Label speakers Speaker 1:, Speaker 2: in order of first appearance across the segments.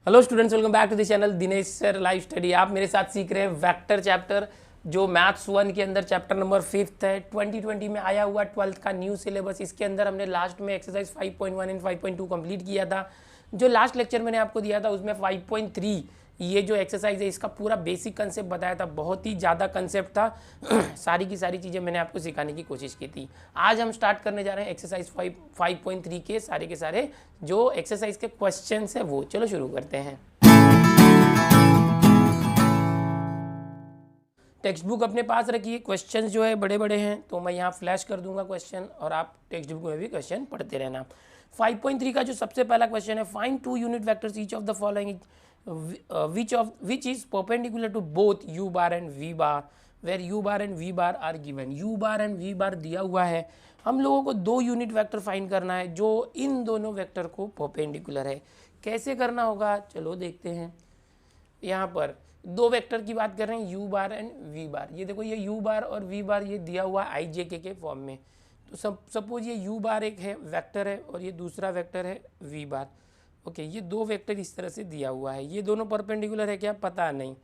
Speaker 1: Hello students, welcome back to the channel Dinesh sir live study. आप मेरे साथ सीख रहे हैं वेक्टर चैप्टर, जो मैथ्स 1 के अंदर चैप्टर नंबर 5 है। 2020 में आया हुआ 12th का न्यू सिलेबस। इसके अंदर हमने लास्ट में एक्सरसाइज 5.1 एंड 5.2 कंप्लीट किया था। जो लास्ट लेक्चर मैंने आपको दिया था उसमें 5.3 ये जो एक्सरसाइज है इसका पूरा बेसिक कंसेप्ट बताया था। बहुत ही ज़्यादा कंसेप्ट था। सारी की सारी चीज़ें मैंने आपको सिखाने की कोशिश की थी। आज हम स्टार्ट करने जा रहे हैं एक्सरसाइज 5.3 के सारे जो एक्सरसाइज के क्वेश्चंस है वो। चलो शुरू करते हैं। टेक्स्ट बुक अपने पास रखिए। क्वेश्चंस जो है बड़े बड़े हैं तो मैं यहाँ फ्लैश कर दूंगा क्वेश्चन, और आप टेक्स्ट बुक में भी क्वेश्चन पढ़ते रहना। 5.3 का जो सबसे पहला क्वेश्चन है, find two unit vectors each of the following which is perpendicular to both u bar and v bar where u bar and v bar are given. u bar and v bar दिया हुआ है, हम लोगों को दो unit vector find करना है जो इन दोनों वेक्टर को परपेंडिकुलर है। कैसे करना होगा चलो देखते हैं। यहाँ पर दो वेक्टर की बात कर रहे हैं, u बार एंड v बार। ये देखो, ये u बार और v बार ये दिया हुआ आई जे के फॉर्म में। तो सपोज ये u बार एक है वेक्टर है और ये दूसरा वेक्टर है v बार। ओके, ये दो वेक्टर इस तरह से दिया हुआ है। ये दोनों परपेंडिकुलर है क्या, पता नहीं।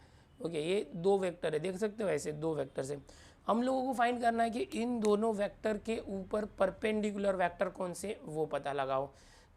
Speaker 1: ओके, ये दो वेक्टर है, देख सकते हो ऐसे दो वेक्टर से। हम लोगों को फाइंड करना है कि इन दोनों वेक्टर के ऊपर परपेंडिकुलर वेक्टर कौन से, वो पता लगाओ।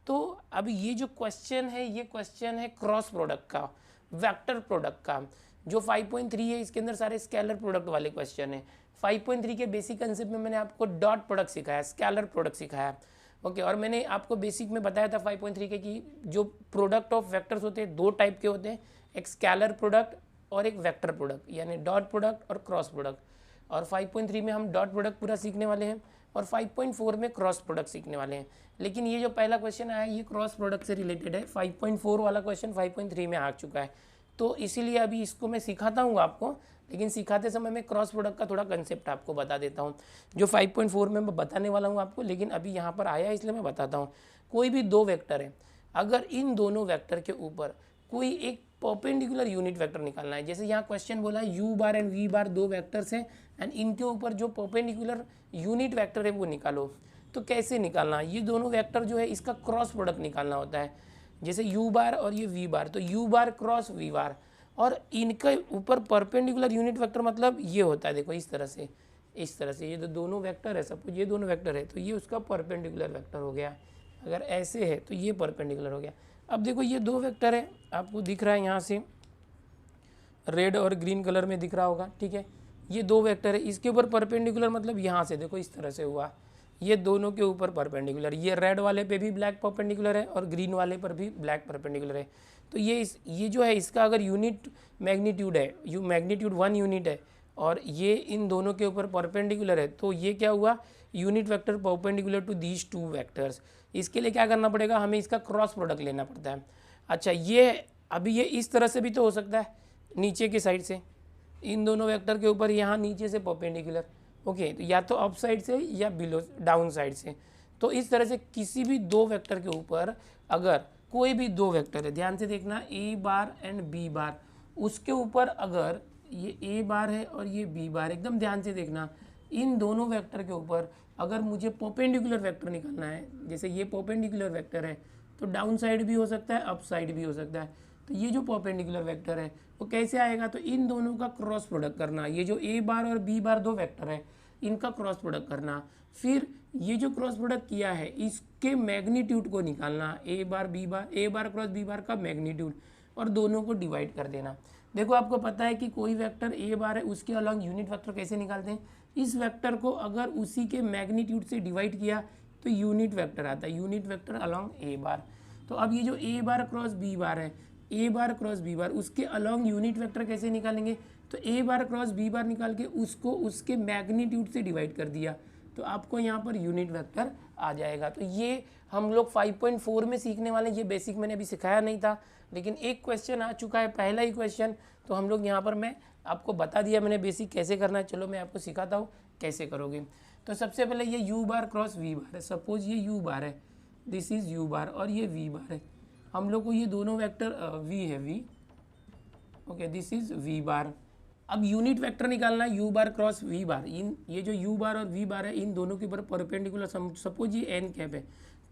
Speaker 1: तो अब ये जो क्वेश्चन है, ये क्वेश्चन है क्रॉस प्रोडक्ट का, वेक्टर प्रोडक्ट का। जो 5.3 है इसके अंदर सारे स्केलर प्रोडक्ट वाले क्वेश्चन है। 5.3 के बेसिक कंसेप्ट में मैंने आपको डॉट प्रोडक्ट सिखाया, स्केलर प्रोडक्ट सिखाया। ओके, और मैंने आपको बेसिक में बताया था 5.3 के कि जो प्रोडक्ट ऑफ वेक्टर्स होते हैं दो टाइप के होते हैं, एक स्केलर प्रोडक्ट और एक वेक्टर प्रोडक्ट, यानी डॉट प्रोडक्ट और क्रॉस प्रोडक्ट। और 5.3 में हम डॉट प्रोडक्ट पूरा सीखने वाले हैं और 5.4 में क्रॉस प्रोडक्ट सीखने वाले हैं। लेकिन ये जो पहला क्वेश्चन आया ये क्रॉस प्रोडक्ट से रिलेटेड है। 5.4 वाला क्वेश्चन 5.3 में आ चुका है, तो इसीलिए अभी इसको मैं सिखाता हूँ आपको, लेकिन सिखाते समय मैं क्रॉस प्रोडक्ट का थोड़ा कंसेप्ट आपको बता देता हूँ जो 5.4 में मैं बताने वाला हूँ आपको, लेकिन अभी यहाँ पर आया इसलिए मैं बताता हूँ। कोई भी दो वेक्टर है, अगर इन दोनों वेक्टर के ऊपर कोई एक परपेंडिकुलर यूनिट वेक्टर निकालना है, जैसे यहाँ क्वेश्चन बोला है u बार एंड v बार दो वेक्टर्स हैं एंड इनके ऊपर जो परपेंडिकुलर यूनिट वेक्टर है वो निकालो। तो कैसे निकालना, ये दोनों वेक्टर जो है इसका क्रॉस प्रोडक्ट निकालना होता है। जैसे u बार और ये v बार, तो u बार क्रॉस v बार, और इनके ऊपर परपेंडिकुलर यूनिट वेक्टर मतलब ये होता है, देखो इस तरह से, इस तरह से। ये तो दोनों वेक्टर है, सपोज ये दोनों वेक्टर है तो ये उसका परपेंडिकुलर वेक्टर हो गया। अगर ऐसे है तो ये परपेंडिकुलर हो गया। अब देखो ये दो वेक्टर है, आपको दिख रहा है यहाँ से रेड और ग्रीन कलर में दिख रहा होगा, ठीक है। ये दो वेक्टर है, इसके ऊपर परपेंडिकुलर मतलब यहाँ से देखो इस तरह से हुआ, ये दोनों के ऊपर परपेंडिकुलर। ये रेड वाले पे भी ब्लैक परपेंडिकुलर है और ग्रीन वाले पर भी ब्लैक परपेंडिकुलर है। तो ये जो है इसका अगर यूनिट मैग्नीट्यूड है, मैग्नीट्यूड 1 यूनिट है और ये इन दोनों के ऊपर परपेंडिकुलर है, तो ये क्या हुआ, unit vector perpendicular to these two vectors. इसके लिए क्या करना पड़ेगा, हमें इसका क्रॉस प्रोडक्ट लेना पड़ता है। अच्छा, ये अभी ये इस तरह से भी तो हो सकता है, नीचे की साइड से, इन दोनों वेक्टर के ऊपर यहाँ नीचे से परपेंडिकुलर। ओके, तो या तो अप साइड से या बिलो डाउन साइड से। तो इस तरह से किसी भी दो वेक्टर के ऊपर अगर कोई भी दो वेक्टर है, ध्यान से देखना, a बार एंड b बार, उसके ऊपर अगर ये a बार है और ये b बार, एकदम ध्यान से देखना, इन दोनों वेक्टर के ऊपर अगर मुझे परपेंडिकुलर वेक्टर निकालना है, जैसे ये परपेंडिकुलर वेक्टर है तो डाउन साइड भी हो सकता है, अप साइड भी हो सकता है। तो ये जो परपेंडिकुलर वेक्टर है वो कैसे आएगा, तो इन दोनों का क्रॉस प्रोडक्ट करना। ये जो a बार और b बार दो वेक्टर है इनका क्रॉस प्रोडक्ट करना, फिर ये जो क्रॉस प्रोडक्ट किया है इसके मैग्नीट्यूड को निकालना, a bar b bar, a bar cross b बार का मैग्नीट्यूड, और दोनों को डिवाइड कर देना। देखो आपको पता है कि कोई वेक्टर a बार है उसके अलॉन्ग यूनिट वेक्टर कैसे निकालते हैं, इस वेक्टर को अगर उसी के मैग्नीट्यूड से डिवाइड किया तो यूनिट वेक्टर आता है, यूनिट वेक्टर अलॉन्ग a बार। तो अब ये जो a बार क्रॉस b बार है, a बार क्रॉस b बार, उसके अलॉन्ग यूनिट वेक्टर कैसे निकालेंगे, तो a बार क्रॉस b बार निकाल के उसको उसके मैग्नीट्यूड से डिवाइड कर दिया तो आपको यहाँ पर यूनिट वेक्टर आ जाएगा। तो ये हम लोग 5.4 में सीखने वाले, ये बेसिक मैंने अभी सिखाया नहीं था, लेकिन एक क्वेश्चन आ चुका है, पहला ही क्वेश्चन, तो हम लोग यहाँ पर मैं आपको बता दिया मैंने बेसिक कैसे करना है। चलो मैं आपको सिखाता हूँ कैसे करोगे। तो सबसे पहले ये u बार क्रॉस v बार है, सपोज ये u बार है, दिस इज u बार और ये v बार है। हम लोग को ये दोनों वेक्टर v है, v, okay, this is v बार। अब यूनिट वेक्टर निकालना है u बार क्रॉस v बार, इन ये जो u बार और v बार है इन दोनों के ऊपर परपेंडिकुलर, सपोज ये n कैप है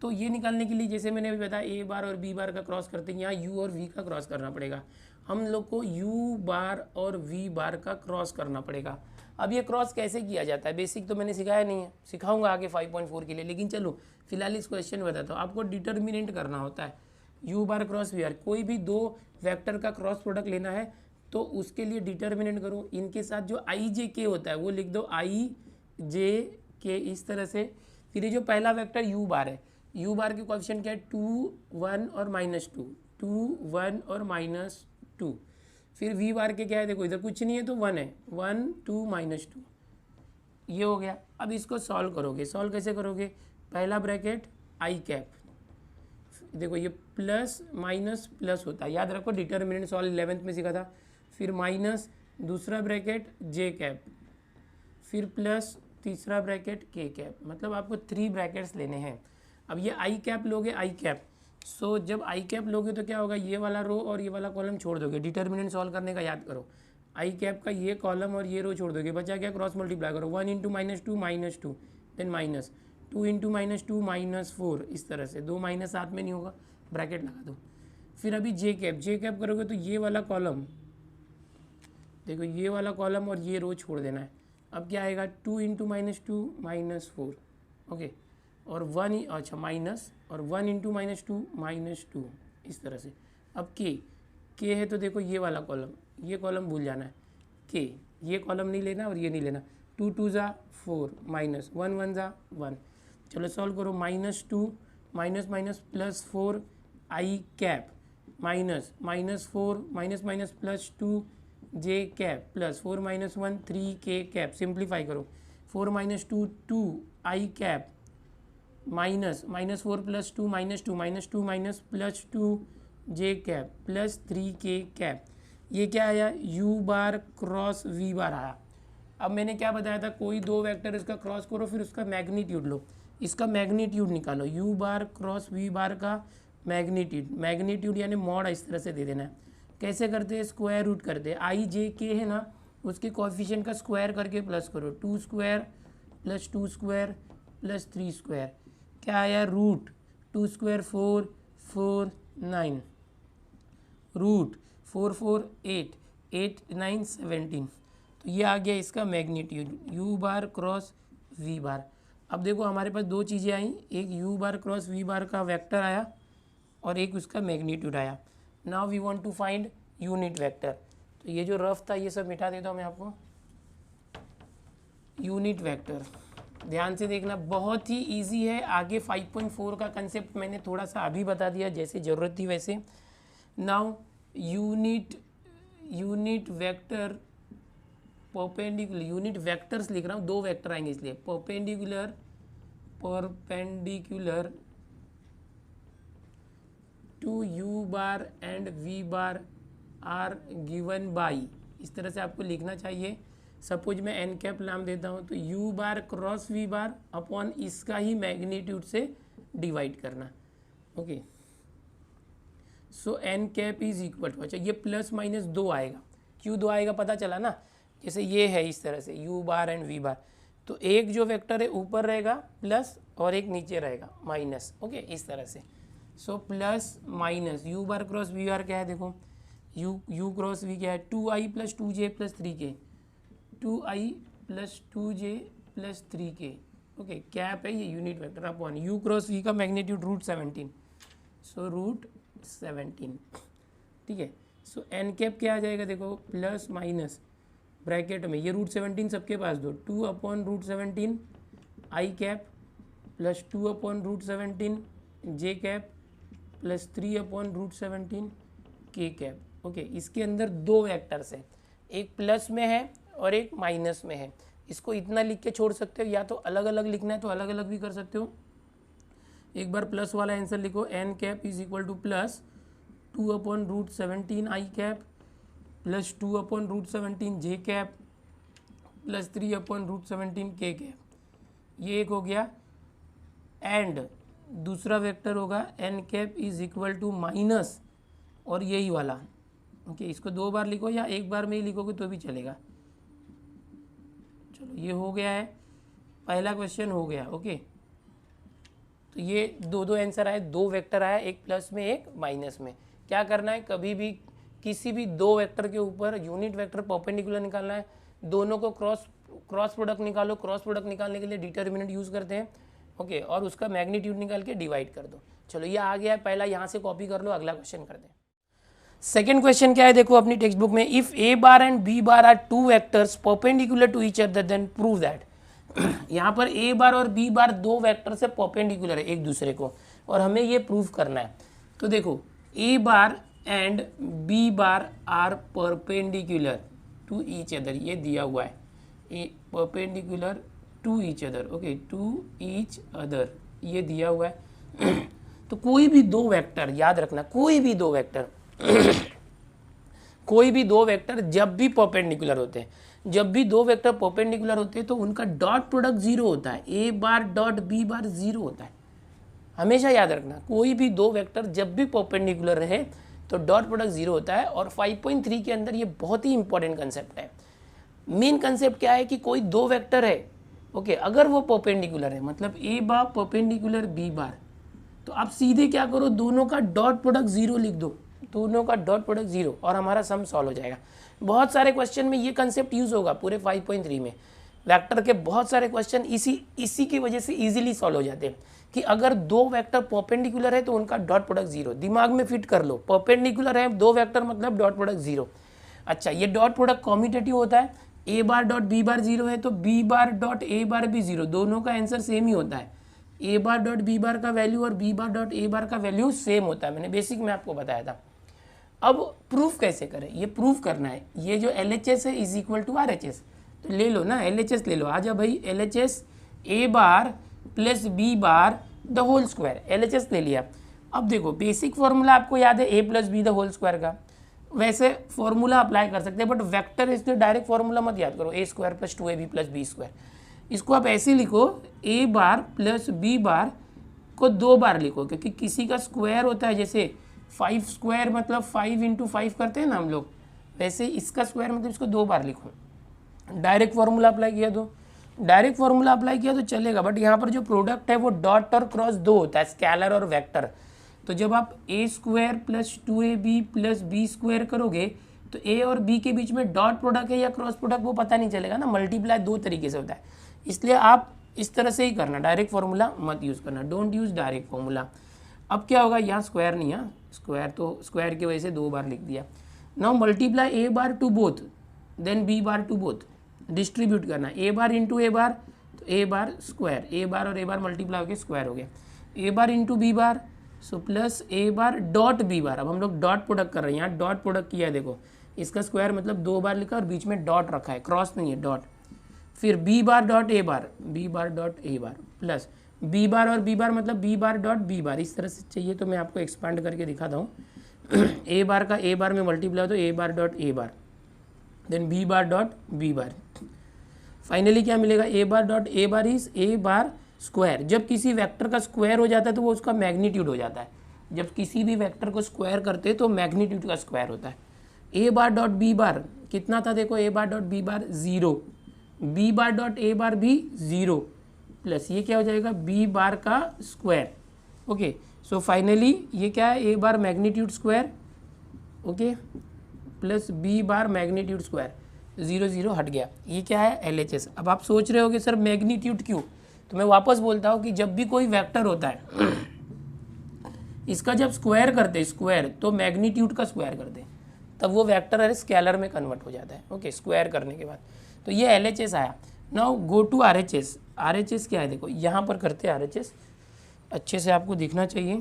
Speaker 1: तो ये निकालने के लिए जैसे मैंने अभी बताया ए बार और बी बार का क्रॉस करते हैं, यहाँ यू और वी का क्रॉस करना पड़ेगा। हम लोग को यू बार और वी बार का क्रॉस करना पड़ेगा। अब ये क्रॉस कैसे किया जाता है बेसिक तो मैंने सिखाया नहीं है, सिखाऊंगा आगे 5.4 के लिए, लेकिन चलो फिलहाल इस क्वेश्चन में बताता हूँ। आपको डिटर्मिनेंट करना होता है यू बार क्रॉस वी बार, कोई भी दो वेक्टर का क्रॉस प्रोडक्ट लेना है तो उसके लिए डिटर्मिनेंट करो, इनके साथ जो आई जे के होता है वो लिख दो आई जे के इस तरह से। फिर ये जो पहला वेक्टर यू बार है, यू बार के कोएफिशिएंट क्या है 2 1 और -2, 2 1 और -2। फिर वी बार के क्या है, देखो इधर कुछ नहीं है तो 1 है, 1 2 -2, ये हो गया। अब इसको सॉल्व करोगे, सॉल्व कैसे करोगे, पहला ब्रैकेट आई कैप, देखो ये प्लस माइनस प्लस होता है, याद रखो डिटर्मिनेंट सॉल्व 11th में सीखा था। फिर माइनस दूसरा ब्रैकेट जे कैप, फिर प्लस तीसरा ब्रैकेट के कैप, मतलब आपको 3 ब्रैकेट्स लेने हैं। अब ये आई कैप लोगे, आई कैप, सो जब आई कैप लोगे तो क्या होगा, ये वाला रो और ये वाला कॉलम छोड़ दोगे, डिटर्मिनेंट सॉल्व करने का याद करो, आई कैप का ये कॉलम और ये रो छोड़ दोगे, बचा क्या, क्रॉस मल्टीप्लाई करो, 1 × -2 -2 देन माइनस 2 × -2 -4, इस तरह से, 2 माइनस साथ में नहीं होगा, ब्रैकेट लगा दो। फिर अभी जे कैप करोगे तो ये वाला कॉलम, देखो ये वाला कॉलम और ये रो छोड़ देना है। अब क्या आएगा, 2 × -2 -4, ओके, और 1 अच्छा माइनस, और 1 × -2 इस तरह से। अब के है तो देखो ये वाला कॉलम, ये कॉलम भूल जाना है, के ये कॉलम नहीं लेना और ये नहीं लेना, 2 2 ज़ा 4 -1 1 ज़ा 1। चलो सॉल्व करो, -2 माइनस माइनस +4 आई कैप माइनस -4 माइनस +2 जे cap plus 4 - 1 3 K cap, simplify करो, 4 - 2 2 आई कैप माइनस -4 + 2 -2 +2 जे कैप प्लस 3 के कैप, ये क्या आया, यू बार क्रॉस वी बार आया। अब मैंने क्या बताया था, कोई दो वेक्टर इसका क्रॉस करो फिर उसका मैग्नीट्यूड लो, इसका मैग्नीट्यूड निकालो, you bar cross v bar का मैग्नीट्यूड यानी मॉड इस तरह से दे देना है। कैसे करते हैं, स्क्वायर रूट करते हैं, आई जे के है ना उसके कोएफिशिएंट का स्क्वायर करके प्लस करो, 2 स्क्वायर + 2 स्क्वायर + 3 स्क्वायर, क्या आया, रूट 2 स्क्वायर 4 4 9, रूट 4 4 8 8 9 17, तो ये आ गया इसका magnitude u bar cross v bar. अब देखो हमारे पास दो चीज़ें आई, एक u bar cross v bar का वेक्टर आया और एक उसका मैग्नीट्यूड आया। Now we want to find unit vector, तो ये जो रफ था ये सब मिटा देता हूँ मैं आपको। यूनिट वेक्टर ध्यान से देखना, बहुत ही इजी है, आगे 5.4 का कंसेप्ट मैंने थोड़ा सा अभी बता दिया जैसे ज़रूरत थी वैसे। Now unit vector perpendicular, unit vectors लिख रहा हूँ, दो वेक्टर आएंगे इसलिए, perpendicular to u bar and v bar are given by, इस तरह से आपको लिखना चाहिए। सपोज मैं एन कैप नाम देता हूँ तो u bar cross v bar upon इसका ही मैग्नीट्यूड से डिवाइड करना, okay. So n cap is equal to, अच्छा ये प्लस माइनस 2 आएगा, क्यों 2 आएगा पता चला ना, जैसे ये है इस तरह से यू बार एंड वी बार, तो एक जो वेक्टर है ऊपर रहेगा प्लस और एक नीचे रहेगा माइनस, ओके इस तरह से। So plus minus u bar cross v bar क्या है, देखो यू क्रॉस वी क्या है, 2i + 2j + 3k, 2i + 2j + 3k, okay cap है ये unit vector upon u cross v का मैग्नीट्यूड √17, सो √17, ठीक है। सो एन कैप क्या आ जाएगा, देखो प्लस माइनस ब्रैकेट में ये √17 सबके पास दो, 2/√17 i cap plus 2/√17 j cap plus 3/√17 k cap, okay. इसके अंदर दो वेक्टर्स हैं, एक प्लस में है और एक माइनस में है, इसको इतना लिख के छोड़ सकते हो, या तो अलग अलग लिखना है तो अलग अलग भी कर सकते हो। एक बार प्लस वाला आंसर लिखो, n cap is equal to plus 2/√17 i cap plus 2/√17 j cap plus 3/√17 k cap, ये एक हो गया। एंड दूसरा वेक्टर होगा n cap is equal to minus और यही वाला, ओके। इसको दो बार लिखो या एक बार में ही लिखोगे तो भी चलेगा। चलो ये हो गया है, पहला क्वेश्चन हो गया, ओके। तो ये दो दो आंसर आए, दो वेक्टर आया, एक प्लस में एक माइनस में। क्या करना है, कभी भी किसी भी दो वेक्टर के ऊपर यूनिट वेक्टर परपेंडिकुलर निकालना है, दोनों को क्रॉस प्रोडक्ट निकालो। क्रॉस प्रोडक्ट निकालने के लिए डिटर्मिनेंट यूज़ करते हैं, ओके, और उसका मैग्नीट्यूड निकाल के डिवाइड कर दो। चलो ये आ गया है, पहला यहाँ से कॉपी कर लो, अगला क्वेश्चन कर दें। सेकेंड क्वेश्चन क्या है देखो अपनी टेक्स्ट बुक में, if a bar and B bar are two vectors perpendicular to each other then prove that. यहाँ पर ए बार और बी बार दो वेक्टर से परपेंडिकुलर है एक दूसरे को, और हमें ये प्रूव करना है। तो देखो ए bar and B bar are perpendicular to each other, ये दिया हुआ है, a perpendicular to each other, okay, to each other, ये दिया हुआ है। तो कोई भी दो वेक्टर, याद रखना, कोई भी दो वेक्टर कोई भी दो वेक्टर जब भी परपेंडिकुलर होते हैं, जब भी दो वेक्टर परपेंडिकुलर होते हैं तो उनका डॉट प्रोडक्ट जीरो होता है, a bar dot B bar zero होता है। हमेशा याद रखना, कोई भी दो वेक्टर जब भी परपेंडिकुलर रहे तो डॉट प्रोडक्ट जीरो होता है। और 5.3 के अंदर ये बहुत ही इंपॉर्टेंट कंसेप्ट है। मेन कंसेप्ट क्या है कि कोई दो वेक्टर है, ओके, अगर वो परपेंडिकुलर है, मतलब ए बार परपेंडिकुलर बी बार, तो आप सीधे क्या करो, दोनों का डॉट प्रोडक्ट जीरो लिख दो, दोनों का डॉट प्रोडक्ट जीरो, और हमारा सम सॉल्व हो जाएगा। बहुत सारे क्वेश्चन में ये कंसेप्ट यूज होगा, पूरे 5.3 में वेक्टर के बहुत सारे क्वेश्चन इसी की वजह से इजीली सॉल्व हो जाते हैं कि अगर दो वेक्टर परपेंडिकुलर है तो उनका डॉट प्रोडक्ट जीरो। दिमाग में फिट कर लो, परपेंडिकुलर है दो वेक्टर मतलब डॉट प्रोडक्ट जीरो। अच्छा, ये डॉट प्रोडक्ट कॉम्यूटेटिव होता है, a bar dot B bar zero है तो बी बार डॉट ए बार भी जीरो, दोनों का आंसर सेम ही होता है। A bar dot B bar का वैल्यू और बी बार डॉट ए बार का वैल्यू सेम होता है, मैंने बेसिक में आपको बताया था। अब प्रूफ कैसे करें, ये प्रूफ करना है, ये जो LHS है इज इक्वल टू RHS, तो ले लो ना LHS ले लो, आ जाओ भाई, LHS a bar plus b bar the whole square, LHS ले लिया। अब देखो बेसिक फॉर्मूला आपको याद है a plus b the whole square का, वैसे फॉर्मूला अप्लाई कर सकते हैं, बट वेक्टर इसलिए डायरेक्ट फॉर्मूला मत याद करो, a square plus 2ab plus b square. इसको आप ऐसे लिखो, ए बार प्लस बी बार को दो बार लिखो, क्योंकि किसी का स्क्वायर होता है, जैसे 5 स्क्वायर मतलब 5 इंटू 5 करते हैं ना हम लोग, वैसे इसका स्क्वायर मतलब इसको दो बार लिखो। डायरेक्ट फार्मूला अप्लाई किया तो डायरेक्ट फार्मूला अप्लाई किया तो चलेगा, बट यहाँ पर जो प्रोडक्ट है वो डॉट और क्रॉस दो होता है, स्केलर और वेक्टर। तो जब आप a square plus 2ab plus b square करोगे तो ए और बी के बीच में डॉट प्रोडक्ट है या क्रॉस प्रोडक्ट वो पता नहीं चलेगा ना, मल्टीप्लाई दो तरीके से होता है। इसलिए आप इस तरह से ही करना, डायरेक्ट फार्मूला मत यूज़ करना, डोंट यूज़ डायरेक्ट फार्मूला। अब क्या होगा, यहाँ स्क्वायर नहीं है, स्क्वायर तो स्क्वायर की वजह से दो बार लिख दिया। Now multiply a bar to both then b bar to both, distribute करना, ए बार इंटू ए बार, तो a bar square, a bar और ए बार मल्टीप्लाई होकर स्क्वायर हो गया, ए bar into b bar, so plus a bar dot B bar. अब हम लोग dot product कर रहे हैं, यहाँ डॉट प्रोडक्ट किया है, देखो इसका स्क्वायर मतलब दो बार लिखा और बीच में डॉट रखा है, क्रॉस नहीं है, डॉट। फिर बी बार डॉट ए बार, बी बार डॉट ए बार, प्लस बी बार और बी बार मतलब b bar dot B bar. इस तरह से चाहिए तो मैं आपको एक्सपांड करके दिखाता हूँ। ए बार का ए बार में मल्टीप्लाई हो तो a bar dot A bar, then b bar dot B bar. Finally क्या मिलेगा, a bar dot A bar is a bar square. जब किसी वेक्टर का स्क्वायर हो जाता है तो वो उसका मैग्नीट्यूड हो जाता है, जब किसी भी वेक्टर को स्क्वायर करते हैं तो मैग्नीट्यूड का स्क्वायर होता है। A bar dot B bar कितना था, देखो ए bar dot B bar zero, b bar dot ए बार भी जीरो, प्लस ये क्या हो जाएगा बी बार का स्क्वायर, ओके। सो फाइनली ये क्या है, a bar magnitude square, okay, plus b bar magnitude square, zero zero हट गया, ये क्या है LHS। अब आप सोच रहे होगे सर मैग्नीट्यूड क्यों, तो मैं वापस बोलता हूँ कि जब भी कोई वेक्टर होता है इसका जब स्क्वायर करते हैं स्क्वायर, तो मैग्नीट्यूड का स्क्वायर करते हैं, तब वो वेक्टर है स्केलर में कन्वर्ट हो जाता है, ओके, स्क्वायर करने के बाद। तो ये LHS आया। Now go to RHS। RHS क्या है, देखो यहाँ पर करते हैं RHS, अच्छे से आपको दिखना चाहिए।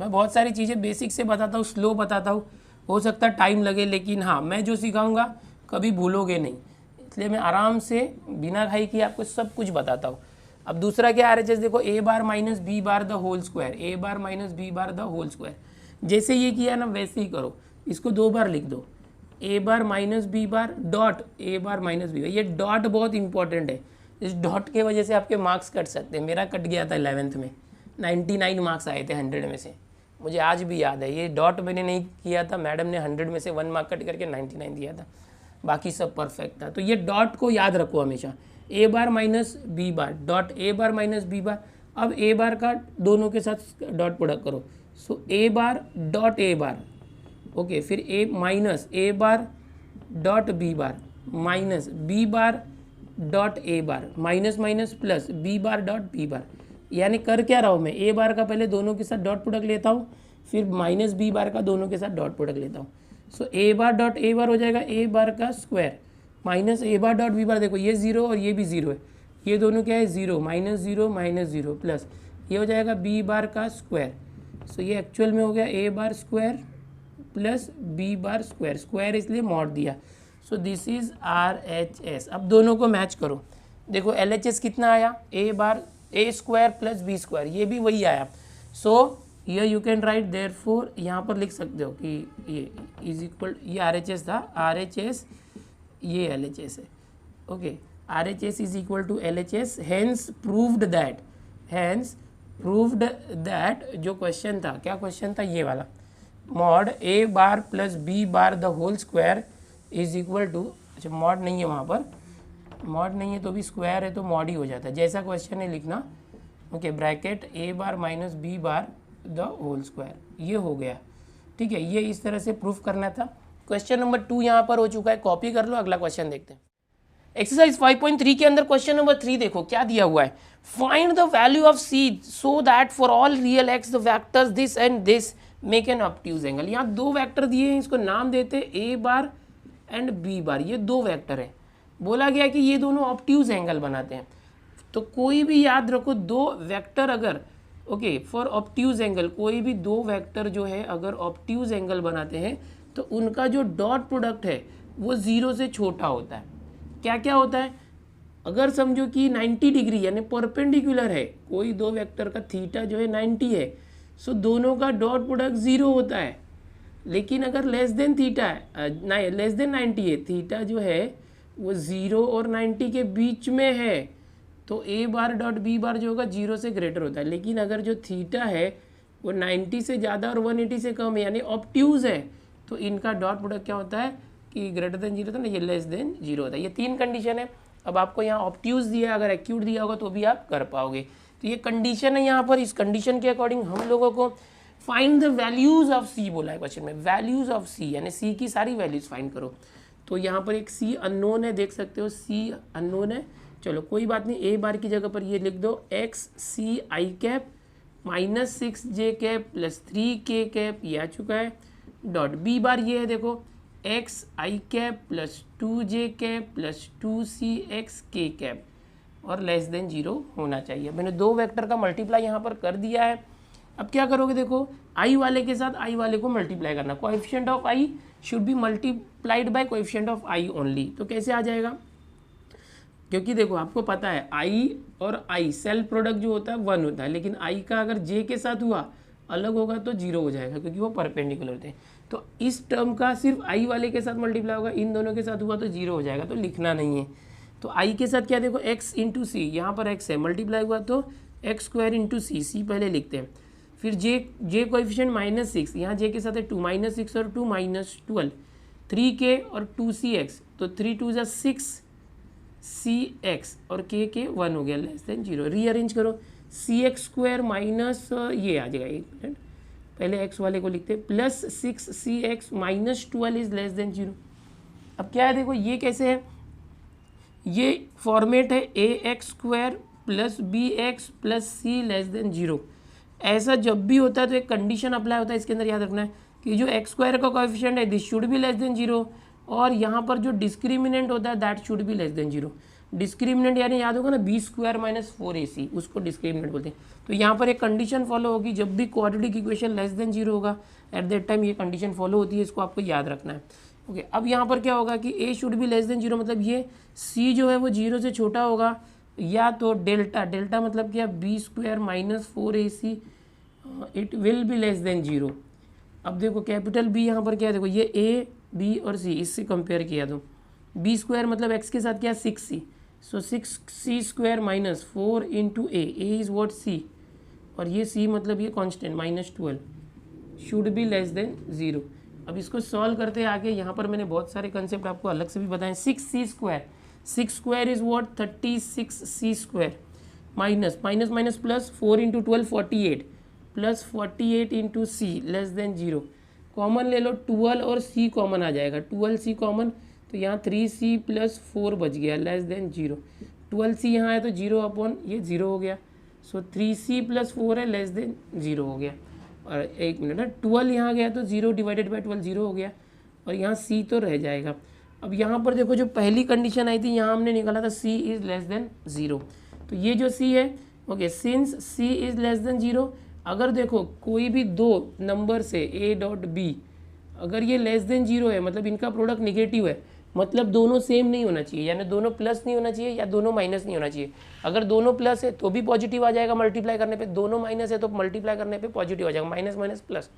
Speaker 1: मैं बहुत सारी चीज़ें बेसिक से बताता हूँ, स्लो बताता हूँ, हो सकता है टाइम लगे, लेकिन हाँ मैं जो सिखाऊंगा कभी भूलोगे नहीं, इसलिए मैं आराम से बिना घाई किए आपको सब कुछ बताता हूँ। अब दूसरा क्या RHS, देखो ए bar minus b bar the whole square, a bar minus b bar the whole square. जैसे ये किया ना वैसे ही करो, इसको दो बार लिख दो, a bar minus b bar dot A bar minus b bar. ये डॉट बहुत इंपॉर्टेंट है, इस डॉट के वजह से आपके मार्क्स कट सकते हैं। मेरा कट गया था 11th में, 99 मार्क्स आए थे 100 में से, मुझे आज भी याद है। ये डॉट मैंने नहीं किया था, मैडम ने 100 में से 1 मार्क कट करके 99 दिया था, बाकी सब परफेक्ट था। तो ये डॉट को याद रखो हमेशा, a bar minus b bar dot A bar minus b bar. अब ए बार का दोनों के साथ डॉट प्रोडक्ट करो, सो A bar dot A bar, okay, फिर a minus A bar dot B bar minus b bar dot A bar minus minus plus b bar dot B bar. यानी कर क्या रहा हूँ मैं, ए बार का पहले दोनों के साथ डॉट प्रोडक्ट लेता हूँ, फिर माइनस बी बार का दोनों के साथ डॉट प्रोडक्ट लेता हूँ। सो ए बार डॉट ए बार हो जाएगा ए बार का स्क्वायर माइनस ए बार डॉट बी बार, देखो ये जीरो और ये भी जीरो है, ये दोनों क्या है जीरो माइनस जीरो प्लस ये हो जाएगा बी बार का स्क्वायर। सो ये एक्चुअल में हो गया ए bar square plus b bar square, square इसलिए मॉड दिया। So this is RHS। अब दोनों को मैच करो, देखो LHS कितना आया, ए बार ए स्क्वायर प्लस बी स्क्वायर, ये भी वही आया। सो ये यू कैन राइट देयरफॉर, यहाँ पर लिख सकते हो कि ये इज इक्वल, ये RHS था, RHS ये LHS है, okay, RHS is equal to LHS, hence proved that जो क्वेश्चन था, क्या क्वेश्चन था ये वाला, mod a bar plus b bar the whole square is equal to, अच्छा मॉड नहीं है वहाँ पर, मॉड नहीं है तो भी स्क्वायर है तो मॉड ही हो जाता है, जैसा क्वेश्चन है लिखना, okay, bracket a bar minus b bar the whole square, ये हो गया, ठीक है। ये इस तरह से प्रूफ करना था। क्वेश्चन नंबर 2 यहाँ पर हो चुका है, कॉपी कर लो, अगला क्वेश्चन देखते हैं। एक्सरसाइज 5.3 के अंदर क्वेश्चन नंबर 3 देखो क्या दिया हुआ है, find the value of c so that for all real x the vectors this and this make an obtuse angle. यहाँ दो वेक्टर दिए हैं, इसको नाम देते हैं A bar and B bar, ये दो वेक्टर है, बोला गया कि ये दोनों ऑब्ट्यूज एंगल बनाते हैं। तो कोई भी याद रखो, दो वेक्टर अगर, ओके, फॉर ऑब्ट्यूज एंगल, कोई भी दो वेक्टर जो है अगर ऑब्ट्यूज एंगल बनाते हैं तो उनका जो डॉट प्रोडक्ट है वो जीरो से छोटा होता है। क्या क्या होता है, अगर समझो कि 90 डिग्री यानी परपेंडिकुलर है, कोई दो वेक्टर का थीटा जो है 90 है, सो दोनों का डॉट प्रोडक्ट जीरो होता है। लेकिन अगर लेस देन थीटा है, नहीं लेस देन 90 है, थीटा जो है वो 0 और 90 के बीच में है, तो a bar dot B bar जो होगा 0 से ग्रेटर होता है। लेकिन अगर जो थीटा है वो 90 से ज़्यादा और 180 से कम है यानी ऑब्ट्यूज है, तो इनका डॉट प्रोडक्ट क्या होता है कि ग्रेटर देन 0 था ना, ये लेस देन 0 होता है। ये तीन कंडीशन है। अब आपको यहाँ ऑब्ट्यूज दिया, अगर एक्यूट दिया होगा तो भी आप कर पाओगे। तो ये कंडीशन है यहाँ पर, इस कंडीशन के अकॉर्डिंग हम लोगों को फाइंड द वैल्यूज ऑफ सी बोला है क्वेश्चन में, वैल्यूज ऑफ सी यानी सी की सारी वैल्यूज फाइंड करो। तो यहाँ पर एक सी अननोन है, देख सकते हो सी अननोन है, चलो कोई बात नहीं, ए बार की जगह पर ये लिख दो x c i cap minus 6j cap plus 3k cap, ये आ चुका है। डॉट बी बार ये है, देखो x i cap plus 2j cap plus 2cx k cap और लेस देन 0 होना चाहिए। मैंने दो वेक्टर का मल्टीप्लाई यहाँ पर कर दिया है। अब क्या करोगे, देखो आई वाले के साथ आई वाले को मल्टीप्लाई करना, coefficient of I should be multiplied by coefficient of I only. तो कैसे आ जाएगा, क्योंकि देखो आपको पता है आई और आई सेल्फ प्रोडक्ट जो होता है 1 होता है, लेकिन आई का अगर जे के साथ हुआ अलग होगा तो 0 हो जाएगा क्योंकि वो परपेंडिकुलर होते हैं। तो इस टर्म का सिर्फ आई वाले के साथ मल्टीप्लाई होगा, इन दोनों के साथ हुआ तो 0 हो जाएगा, तो लिखना नहीं है। तो आई के साथ क्या, देखो x इंटू सी, यहाँ पर x है, मल्टीप्लाई हुआ तो एक्स स्क्वायर इंटू सी पहले लिखते हैं। फिर जे कोएफिशिएंट -6, यहाँ जे के साथ है 2, -6 और 2 -12, 3k और 2cx, तो 3 2 जा 6cx और k 1 हो गया लेस देन 0। रीअरेंज करो, cx स्क्वायर माइनस ये आ जाएगा, एक मिनट पहले x वाले को लिखते हैं, plus 6cx minus 12 is less than 0। अब क्या है, देखो ये कैसे है, ये फॉर्मेट है ax square plus bx plus c less than 0। ऐसा जब भी होता है तो एक कंडीशन अप्लाई होता है, इसके अंदर याद रखना है कि जो एक्स स्क्वायर का कोएफिशिएंट है this should be less than 0, और यहाँ पर जो डिस्क्रिमिनेंट होता है that should be less than 0। Discriminant यानी याद होगा ना बी स्क्वायर माइनस 4ac, उसको डिस्क्रिमिनेंट बोलते हैं। तो यहाँ पर एक कंडीशन फॉलो होगी, जब भी क्वाड्रेटिक इक्वेशन लेस देन 0 होगा एट दैट टाइम ये कंडीशन फॉलो होती है, इसको आपको याद रखना है। ओके, अब यहाँ पर क्या होगा कि a should be less than 0, मतलब ये c जो है वो 0 से छोटा होगा, या तो डेल्टा मतलब क्या, b square minus 4ac it will be less than 0। अब देखो कैपिटल B यहाँ पर क्या है, देखो ये a b और c, इससे कंपेयर किया तो बी स्क्वायर मतलब x के साथ क्या 6c, so 6c square minus 4 into a is what c, और ये c मतलब ये constant -12 should be less than 0। अब इसको सॉल्व करते हैं आगे, यहाँ पर मैंने बहुत सारे कंसेप्ट आपको अलग से भी बताएं। 6c square, 6 square is what 36c square minus minus minus plus 4 into 12 48 plus 48 into c less than 0। Common ले लो 12 और सी कॉमन आ जाएगा, 12c कॉमन, तो यहाँ 3c प्लस 4 बच गया लेस देन 0। 12c यहाँ है तो 0 अपॉन ये 0 हो गया। सो 3c प्लस 4 है लेस देन 0 हो गया। और एक मिनट है 12 यहाँ गया तो 0 डिवाइडेड बाई 12 0 हो गया और यहाँ c तो रह जाएगा। अब यहाँ पर देखो जो पहली कंडीशन आई थी यहाँ हमने निकाला था c इज़ लेस देन 0, तो ये जो c है okay since c is less than 0, अगर देखो कोई भी दो नंबर से a डॉट b अगर ये लेस देन 0 है मतलब इनका प्रोडक्ट निगेटिव है, मतलब दोनों सेम नहीं होना चाहिए, यानी दोनों प्लस नहीं होना चाहिए या दोनों माइनस नहीं होना चाहिए। अगर दोनों प्लस है तो भी पॉजिटिव आ जाएगा मल्टीप्लाई करने पे, दोनों माइनस है तो मल्टीप्लाई करने पे पॉजिटिव आ जाएगा, माइनस माइनस प्लस।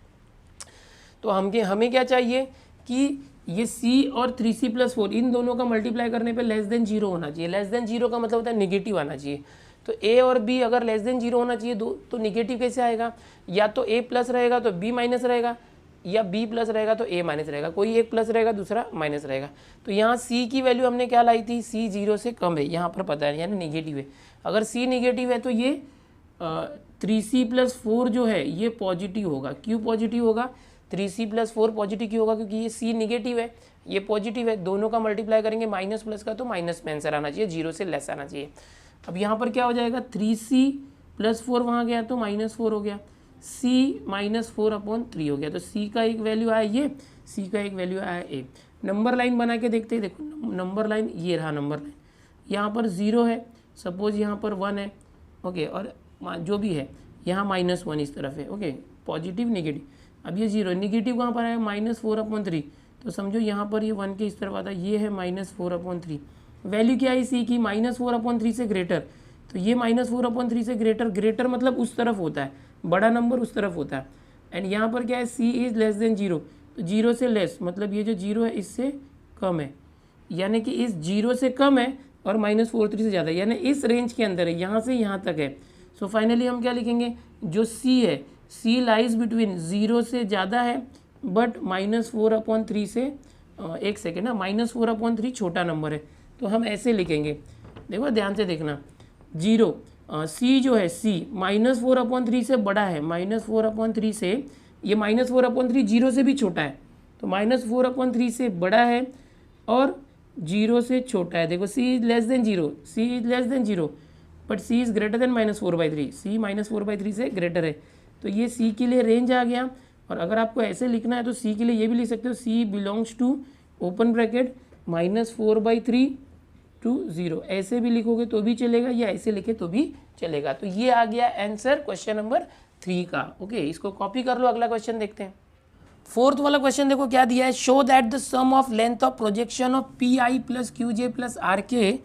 Speaker 1: तो हमें क्या चाहिए कि ये c और 3c प्लस 4 इन दोनों का मल्टीप्लाई करने पे लेस देन 0 होना चाहिए। लेस देन 0 का मतलब होता है निगेटिव आना चाहिए। तो a और b अगर लेस देन 0 होना चाहिए तो निगेटिव कैसे आएगा, या तो a प्लस रहेगा तो b माइनस रहेगा, या b प्लस रहेगा तो a माइनस रहेगा, कोई एक प्लस रहेगा दूसरा माइनस रहेगा। तो यहाँ c की वैल्यू हमने क्या लाई थी, c 0 से कम है, यहाँ पर पता है यानी निगेटिव है। अगर c निगेटिव है तो ये 3c प्लस 4 जो है ये पॉजिटिव होगा। क्यों पॉजिटिव होगा, 3c प्लस 4 पॉजिटिव क्यों होगा, क्योंकि ये c निगेटिव है ये पॉजिटिव है, दोनों का मल्टीप्लाई करेंगे माइनस प्लस का तो माइनस में आंसर आना चाहिए, 0 से लेस आना चाहिए। अब यहाँ पर क्या हो जाएगा 3c प्लस 4 वहाँ गया तो माइनस 4 हो गया, c माइनस 4 अपॉन 3 हो गया। तो c का एक वैल्यू आया ये, c का एक वैल्यू आया a। नंबर लाइन बना के देखते हैं, देखो नंबर लाइन ये रहा नंबर लाइन, यहाँ पर 0 है सपोज, यहाँ पर 1 है ओके, और जो भी है यहाँ -1 इस तरफ है ओके, पॉजिटिव नेगेटिव। अब ये 0 निगेटिव कहाँ पर आया -4 अपॉन 3, तो समझो यहाँ पर ये 1 के इस तरफ आता है, ये है -4 अपॉन 3। वैल्यू क्या है c की -4 अपॉन 3 से ग्रेटर, तो ये -4 अपॉन 3 से ग्रेटर मतलब उस तरफ होता है, बड़ा नंबर उस तरफ होता है। एंड यहाँ पर क्या है c इज़ लेस देन 0, तो 0 से लेस मतलब ये जो 0 है इससे कम है, यानी कि इस 0 से कम है और -43 से ज़्यादा है, यानी इस रेंज के अंदर है, यहाँ से यहाँ तक है। सो फाइनली हम क्या लिखेंगे, जो c है c लाइज बिटवीन 0 से ज़्यादा है बट -4 अपॉन 3 से एक सेकेंड ना, -4 अपॉन 3 छोटा नंबर है, तो हम ऐसे लिखेंगे, देखो ध्यान से देखना, 0 c जो है c -4 अपॉन 3 से बड़ा है, -4 अपॉन 3 से, ये -4 अपॉन 3 0 से भी छोटा है, तो -4 अपॉन 3 से बड़ा है और 0 से छोटा है। देखो c is less than 0, c is less than 0 but c is greater than -4/3, c -4/3 से ग्रेटर है, तो ये c के लिए रेंज आ गया। और अगर आपको ऐसे लिखना है तो c के लिए ये भी लिख सकते हो, c belongs to open bracket -4/3 to 0, ऐसे भी लिखोगे तो भी चलेगा या ऐसे लिखे तो भी चलेगा। तो ये आ गया आंसर क्वेश्चन नंबर 3 का ओके, इसको कॉपी कर लो। अगला क्वेश्चन देखते हैं। फोर्थ वाला क्वेश्चन देखो क्या दिया है, show that the sum of length of projection of p i plus q j plus r k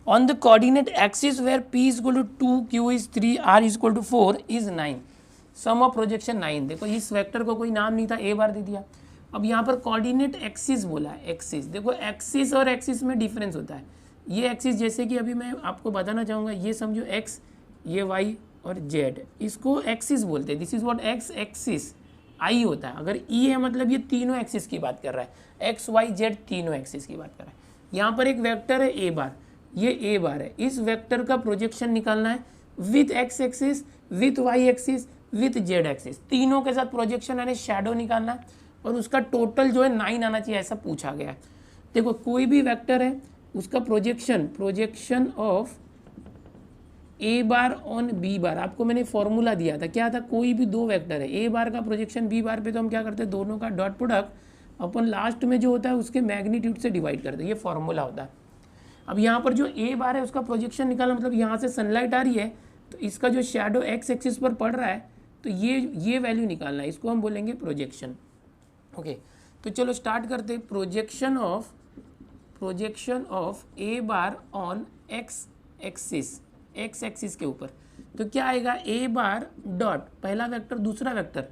Speaker 1: on the coordinate axis where p is equal to 2, q is 3, r is equal to 4 is 9। Sum of projection 9। देखो इस vector को कोई नाम नहीं था, a बार दे दिया। अब यहाँ पर कोऑर्डिनेट एक्सिस बोला है, एक्सिस देखो एक्सिस और एक्सिस में डिफरेंस होता है। ये एक्सिस जैसे कि अभी मैं आपको बताना चाहूँगा, ये समझो x, ये y और z, इसको एक्सिस बोलते हैं। This is what x axis i होता है। अगर e है मतलब ये तीनों एक्सिस की बात कर रहा है, x y z तीनों एक्सिस की बात कर रहा है। यहाँ पर एक वेक्टर है a बार, ये a बार है, इस वेक्टर का प्रोजेक्शन निकालना है with x axis, with y axis, with z axis, तीनों के साथ प्रोजेक्शन यानी शैडो निकालना है और उसका टोटल जो है 9 आना चाहिए, ऐसा पूछा गया है। देखो कोई भी वेक्टर है उसका projection of a bar on b बार, आपको मैंने फॉर्मूला दिया था, क्या था, कोई भी दो वेक्टर है a बार का प्रोजेक्शन b बार पे, तो हम क्या करते हैं दोनों का डॉट प्रोडक्ट अपन लास्ट में जो होता है उसके मैग्नीट्यूड से डिवाइड करते हैं, ये फॉर्मूला होता है। अब यहाँ पर जो a बार है उसका प्रोजेक्शन निकालना, मतलब यहाँ से सनलाइट आ रही है तो इसका जो शैडो x एक्सिस पर पड़ रहा है तो ये वैल्यू निकालना है, इसको हम बोलेंगे प्रोजेक्शन ओके। तो चलो स्टार्ट करते हैं। Projection of a bar on x axis के ऊपर, तो क्या आएगा a बार डॉट पहला वेक्टर दूसरा वेक्टर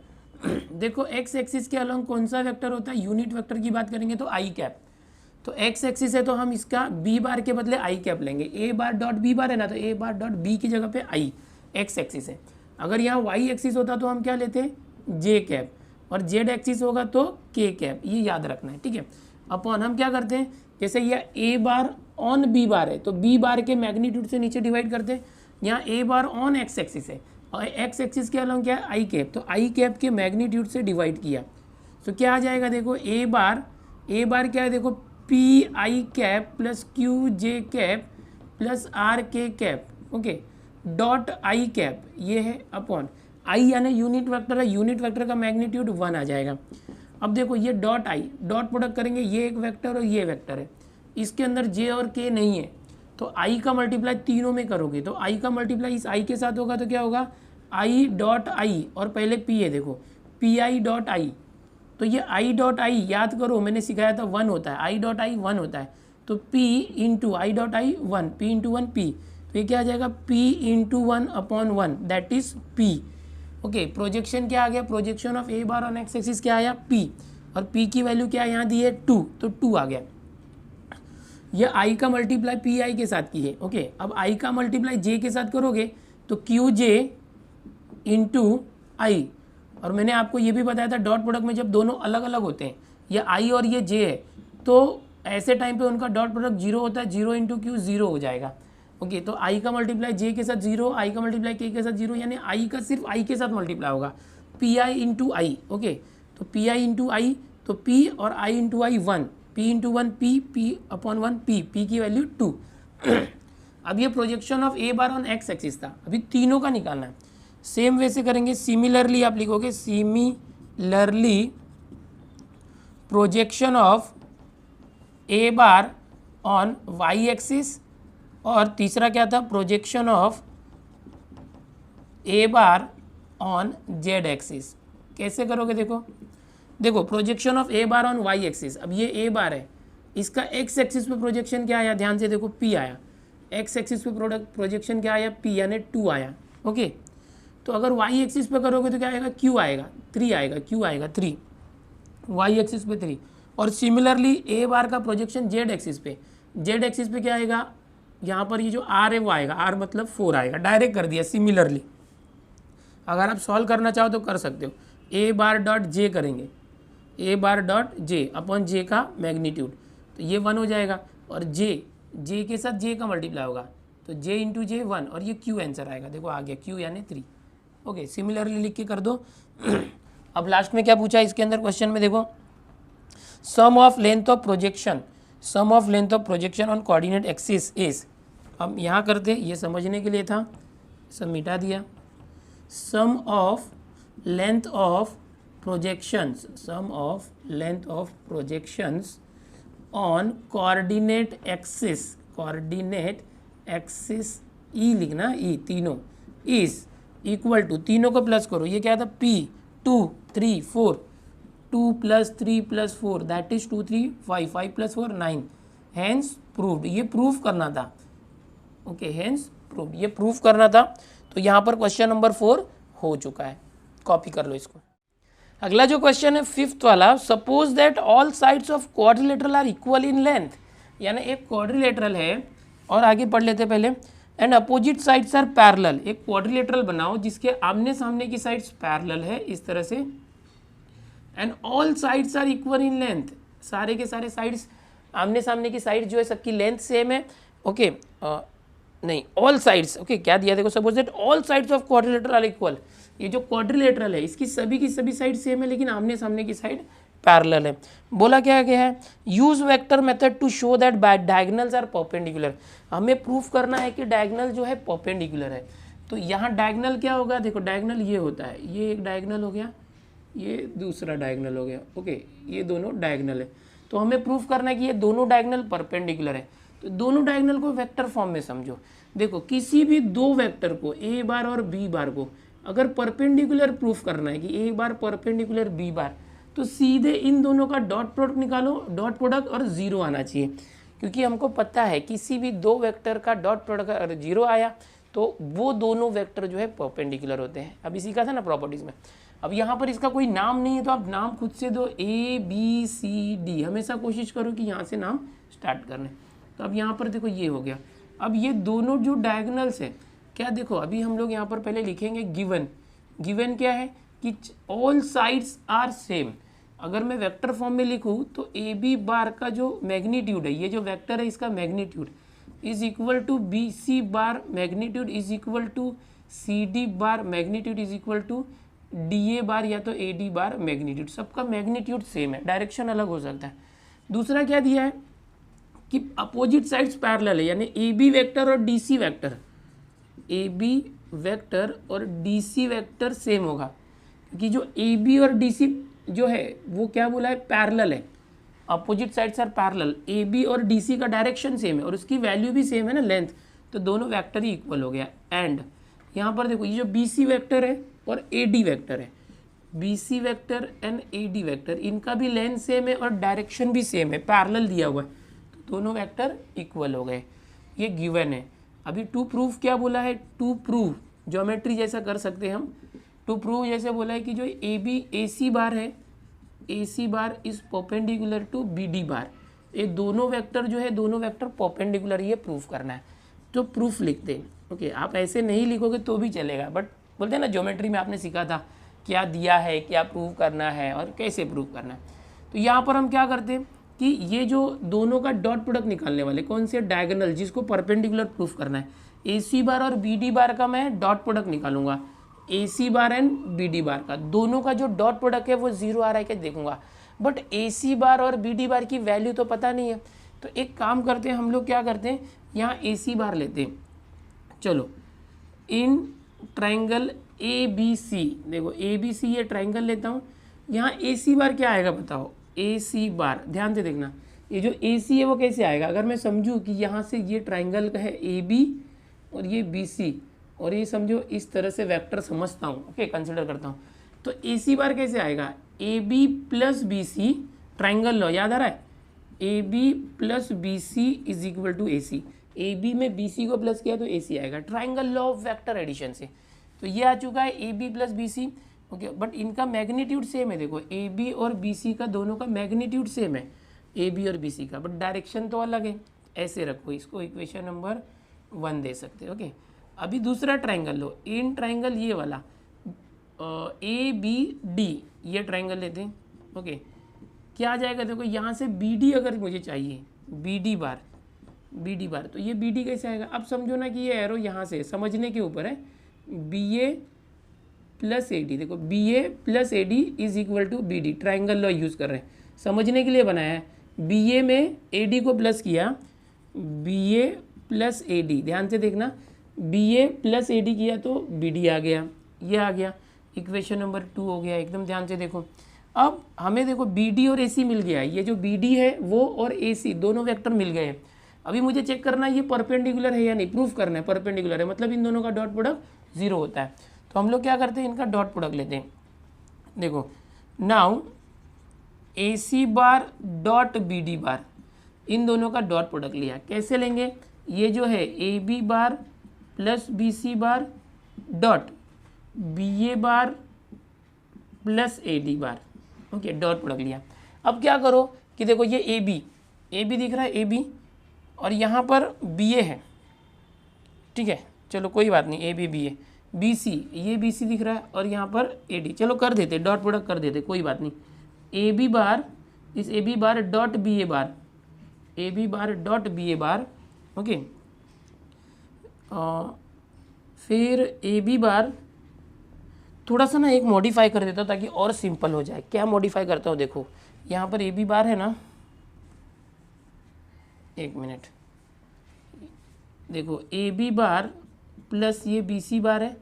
Speaker 1: देखो x एक्सिस के अलोंग कौन सा वेक्टर होता है, यूनिट वेक्टर की बात करेंगे तो i कैप, तो x एक्सिस है तो हम इसका b बार के बदले i कैप लेंगे, a बार डॉट b बार है ना, तो a बार डॉट b की जगह पे i, x एक्सिस है। अगर यहाँ y एक्सिस होता तो हम क्या लेते हैं j कैप, और z एक्सिस होगा तो k कैप, ये याद रखना है ठीक है। अपॉन हम क्या करते हैं, जैसे ये a bar on b bar है, तो बी बार के मैग्नीट्यूड से नीचे डिवाइड करते हैं। यहाँ ए बार ऑन एक्स एक्सिस है और एक्स एक्सिस के अलॉन्ग क्या है, आई कैप, तो आई कैप के मैग्नीट्यूड से डिवाइड किया तो क्या आ जाएगा, देखो ए बार क्या है, देखो p i cap plus q j cap plus r k cap, okay, dot i cap, ये है अपॉन आई यानी यूनिट वेक्टर है, यूनिट वेक्टर का मैग्नीट्यूड 1 आ जाएगा। अब देखो ये डॉट आई, डॉट प्रोडक्ट करेंगे, ये एक वेक्टर और ये वेक्टर है, इसके अंदर जे और के नहीं है, तो आई का मल्टीप्लाई तीनों में करोगे तो आई का मल्टीप्लाई इस आई के साथ होगा तो क्या होगा, आई डॉट आई, और पहले पी है, देखो पी आई डॉट आई, तो ये आई डॉट आई याद करो मैंने सिखाया था 1 होता है, आई डॉट आई 1 होता है, तो P into I dot I 1, P into 1 P, तो ये क्या आ जाएगा, P into 1 upon 1 that is P, okay. Projection क्या आ गया, projection of a bar on x axis क्या आया, पी, और पी की वैल्यू क्या यहाँ दी है 2, तो 2 आ गया। ये आई का मल्टीप्लाई पी आई के साथ की है, ओके। अब आई का मल्टीप्लाई जे के साथ करोगे तो क्यू जे इंटू आई, और मैंने आपको ये भी बताया था डॉट प्रोडक्ट में जब दोनों अलग अलग होते हैं, ये आई और ये जे है, तो ऐसे टाइम पे उनका डॉट प्रोडक्ट 0 होता है, 0 इंटू क्यू 0 हो जाएगा, ओके। तो आई का मल्टीप्लाई जे के साथ 0, आई का मल्टीप्लाई के साथ 0, यानी आई का सिर्फ आई के साथ मल्टीप्लाई होगा, P I into I, okay. तो पी आई इंटू आई, तो पी और आई इंटू आई 1, P into 1 P, P upon 1 P, P की वैल्यू 2। अब ये projection of a bar on x axis था, अभी तीनों का निकालना है, सेम वे से करेंगे। सिमिलरली आप लिखोगे similarly projection of a bar on y axis, और तीसरा क्या था, projection of a bar on z axis. कैसे करोगे, देखो projection of a bar on y axis, अब ये ए बार है, इसका एक्स एक्सिस पे प्रोजेक्शन क्या आया, ध्यान से देखो पी आया, एक्स एक्सिस पे प्रोजेक्शन क्या आया, पी यानी 2 आया, ओके। तो अगर वाई एक्सिस पे करोगे तो क्या आएगा, क्यू आएगा 3 आएगा, क्यू आएगा 3, वाई एक्सिस पे 3। और सिमिलरली ए बार का प्रोजेक्शन जेड एक्सिस पे, जेड एक्सिस पे क्या आएगा, यहाँ पर ये जो आर है वो आएगा, आर मतलब 4 आएगा, डायरेक्ट कर दिया सिमिलरली। अगर आप सॉल्व करना चाहो तो कर सकते हो, ए बार डॉट जे करेंगे, ए बार डॉट जे अपॉन जे का मैग्नीट्यूड, तो ये 1 हो जाएगा, और जे के साथ जे का मल्टीप्लाई होगा, तो जे इंटू जे 1, और ये क्यू आंसर आएगा, देखो आ गया क्यू यानी 3, ओके। सिमिलरली लिख के कर दो। अब लास्ट में क्या पूछा इसके अंदर क्वेश्चन में, देखो sum of length of projection, sum of length of projection on coordinate axis is, अब यहाँ करते, ये समझने के लिए था, सब मिटा दिया। Sum of length of projections, sum of length of projections on coordinate axis, coordinate axis ई लिखना, ई तीनों, इज इक्वल टू, तीनों को प्लस करो, ये क्या था P 2 3 4, 2 + 3 + 4 that is 2 3 5, 5 + 4 9, hence proved, ये प्रूफ करना था, ओके, हैंस प्रूव्ड, ये प्रूफ करना था। तो यहाँ पर क्वेश्चन नंबर 4 हो चुका है, कॉपी कर लो इसको। अगला जो क्वेश्चन है 5th वाला, suppose that all sides of quadrilateral are equal in length, यानी एक क्वाड्रिलेटरल है, और आगे पढ़ लेते पहले, and opposite sides are parallel, एक क्वाड्रिलेटरल बनाओ जिसके आमने सामने की साइड्स पैरेलल है इस तरह से, and all sides are equal in length, सारे के सारे साइड्स आमने सामने की साइड जो है सबकी लेंथ सेम है, ओके, नहीं ऑल साइड्स, ओके, क्या दिया देखो, suppose that all sides of quadrilateral are equal, ये जो क्वाड्रिलेटरल है इसकी सभी की सभी साइड सेम है, लेकिन आमने सामने की साइड पैरेलल है। बोला क्या गया है, use vector method to show that diagonals are perpendicular, हमें प्रूफ करना है कि डायगोनल जो है परपेंडिकुलर है। तो यहाँ डायगोनल क्या होगा, देखो डायगोनल ये होता है, ये एक डायगोनल हो गया, ये दूसरा डायगोनल हो गया, ओके, ये दोनों डायगोनल है, तो हमें प्रूफ करना है कि ये दोनों डायगोनल परपेंडिकुलर है। तो दोनों डायगोनल को वेक्टर फॉर्म में समझो, देखो किसी भी दो वेक्टर को ए बार और बी बार को अगर परपेंडिकुलर प्रूफ करना है कि ए बार परपेंडिकुलर बी बार, तो सीधे इन दोनों का डॉट प्रोडक्ट निकालो, डॉट प्रोडक्ट और 0 आना चाहिए, क्योंकि हमको पता है किसी भी दो वेक्टर का डॉट प्रोडक्ट अगर 0 आया तो वो दोनों वेक्टर जो है परपेंडिकुलर होते हैं। अब इसी का था ना प्रॉपर्टीज में। अब यहाँ पर इसका कोई नाम नहीं है तो आप नाम खुद से दो, A B C D, हमेशा कोशिश करो कि यहाँ से नाम स्टार्ट करने। तो अब यहाँ पर देखो ये हो गया। अब ये दोनों जो डायगोनल्स है क्या, देखो अभी हम लोग यहाँ पर पहले लिखेंगे गिवन। गिवन क्या है कि ऑल साइड्स आर सेम। अगर मैं वेक्टर फॉर्म में लिखूँ तो ए बी बार का जो मैग्नीट्यूड है, ये जो वेक्टर है इसका magnitude is equal to B C bar magnitude is equal to C D bar magnitude is equal to D A bar या तो ए डी बार मैग्नीट्यूड। सबका मैग्नीट्यूड सेम है, डायरेक्शन अलग हो सकता है। दूसरा क्या दिया है कि अपोजिट साइड्स पैरेलल है, यानी ए बी वेक्टर और d c vector, a b vector और डी सी वेक्टर सेम होगा, क्योंकि जो ए बी और डी सी जो है वो क्या बोला है, पैरेलल है, opposite sides are parallel. A b और डी सी का डायरेक्शन सेम है और उसकी वैल्यू भी सेम है ना, लेंथ, तो दोनों वेक्टर ही इक्वल हो गया। एंड यहाँ पर देखो ये जो बी सी वेक्टर है और ए डी वेक्टर है, B c vector and a d vector, इनका भी लेंथ सेम है और डायरेक्शन भी सेम है, पैरेलल दिया हुआ है, तो दोनों वेक्टर इक्वल हो गए। ये गिवन है। अभी टू प्रूफ क्या बोला है, टू प्रूव ज्योमेट्री जैसा कर सकते हैं हम। टू प्रूव जैसे बोला है कि जो A B A C bar है, A C bar is perpendicular to B D bar, ये दोनों वेक्टर जो है दोनों वेक्टर परपेंडिकुलर, ये प्रूफ करना है, तो प्रूफ लिख दें। ओके, आप ऐसे नहीं लिखोगे तो भी चलेगा, बट बोलते हैं ना ज्योमेट्री में आपने सीखा था क्या दिया है, क्या प्रूव करना है और कैसे प्रूव करना है। तो यहाँ पर हम क्या करते हैं कि ये जो दोनों का डॉट प्रोडक्ट निकालने वाले कौन से, डायगोनल, जिसको परपेंडिकुलर प्रूफ करना है, ए सी बार और बी डी बार का मैं डॉट प्रोडक्ट निकालूंगा, ए C bar and B D bar का, दोनों का जो डॉट प्रोडक्ट है वो 0 आ रहा है क्या देखूंगा, बट ए सी बार और बी डी बार की वैल्यू तो पता नहीं है। तो एक काम करते हैं हम लोग, क्या करते हैं यहाँ ए सी बार लेते हैं। चलो, इन ट्राइंगल ए बी सी, देखो ए बी सी ये ट्राइंगल लेता हूँ, यहाँ ए सी बार क्या आएगा बताओ, ए सी बार, ध्यान से देखना, ये जो ए सी है वो कैसे आएगा, अगर मैं समझूँ कि यहाँ से ये ट्राइंगल का है ए बी और ये बी सी, और ये समझो इस तरह से वेक्टर समझता हूँ, ओके, कंसिडर करता हूँ, तो ए सी बार कैसे आएगा, a b plus B c, triangle law याद आ रहा है, a b plus B C is equal to A c, a b में बी सी को प्लस किया तो ए सी आएगा, triangle law of vector addition से। तो ये आ चुका है a b plus B c, okay, but इनका मैग्नीट्यूड सेम है, देखो ए बी और बी सी का दोनों का मैग्नीट्यूड सेम है, ए बी और बी सी का, बट डायरेक्शन तो अलग है। ऐसे रखो इसको, इक्वेशन नंबर 1 दे सकते हो। ओके, अभी दूसरा ट्राइंगल लो, इन ट्राइंगल ये वाला ए बी डी, ये ट्राइंगल लेते हैं। ओके, क्या आ जाएगा, देखो यहाँ से बी डी अगर मुझे चाहिए, b D bar, b D bar, तो ये बी डी कैसे आएगा, अब समझो ना कि ये एरो यहाँ से समझने के ऊपर है, बी ए प्लस ए डी, देखो B A plus A D is equal to B D, triangle law use कर रहे हैं, समझने के लिए बनाया है। बी ए में ए डी को प्लस किया, बी ए प्लस ए डी, ध्यान से देखना, बी ए प्लस ए डी किया तो बी डी आ गया, ये आ गया, इक्वेशन नंबर 2 हो गया, एकदम ध्यान से देखो। अब हमें देखो बी डी और ए सी मिल गया, ये जो बी डी है वो और ए सी दोनों वेक्टर मिल गए हैं। अभी मुझे चेक करना है ये परपेंडिकुलर है या नहीं, प्रूफ करना है परपेंडिकुलर है, मतलब इन दोनों का डॉट प्रोडक्ट 0 होता है। तो हम लोग क्या करते हैं, इनका डॉट प्रोडक्ट लेते हैं। देखो now A C bar dot B D bar, इन दोनों का डॉट प्रोडक्ट लिया, कैसे लेंगे, ये जो है a B bar plus B C bar dot b a bar plus A D bar, okay, dot product लिया। अब क्या करो कि देखो ये ए बी दिख रहा है, ए बी, और यहाँ पर बी ए है, ठीक है, चलो कोई बात नहीं, a b b a, B c, ये बी सी दिख रहा है, और यहाँ पर ए डी, चलो कर देते डॉट प्रोडक्ट कर देते, कोई बात नहीं, a B bar is a B bar dot b a bar, a B bar dot b a bar, okay, फिर ए बी बार, थोड़ा सा ना एक मॉडिफाई कर देता हूँ ताकि और सिंपल हो जाए। क्या मॉडिफाई करता हूँ, देखो यहाँ पर ए बी बार है ना, एक मिनट, देखो ए बी बार प्लस ये बी सी बार है,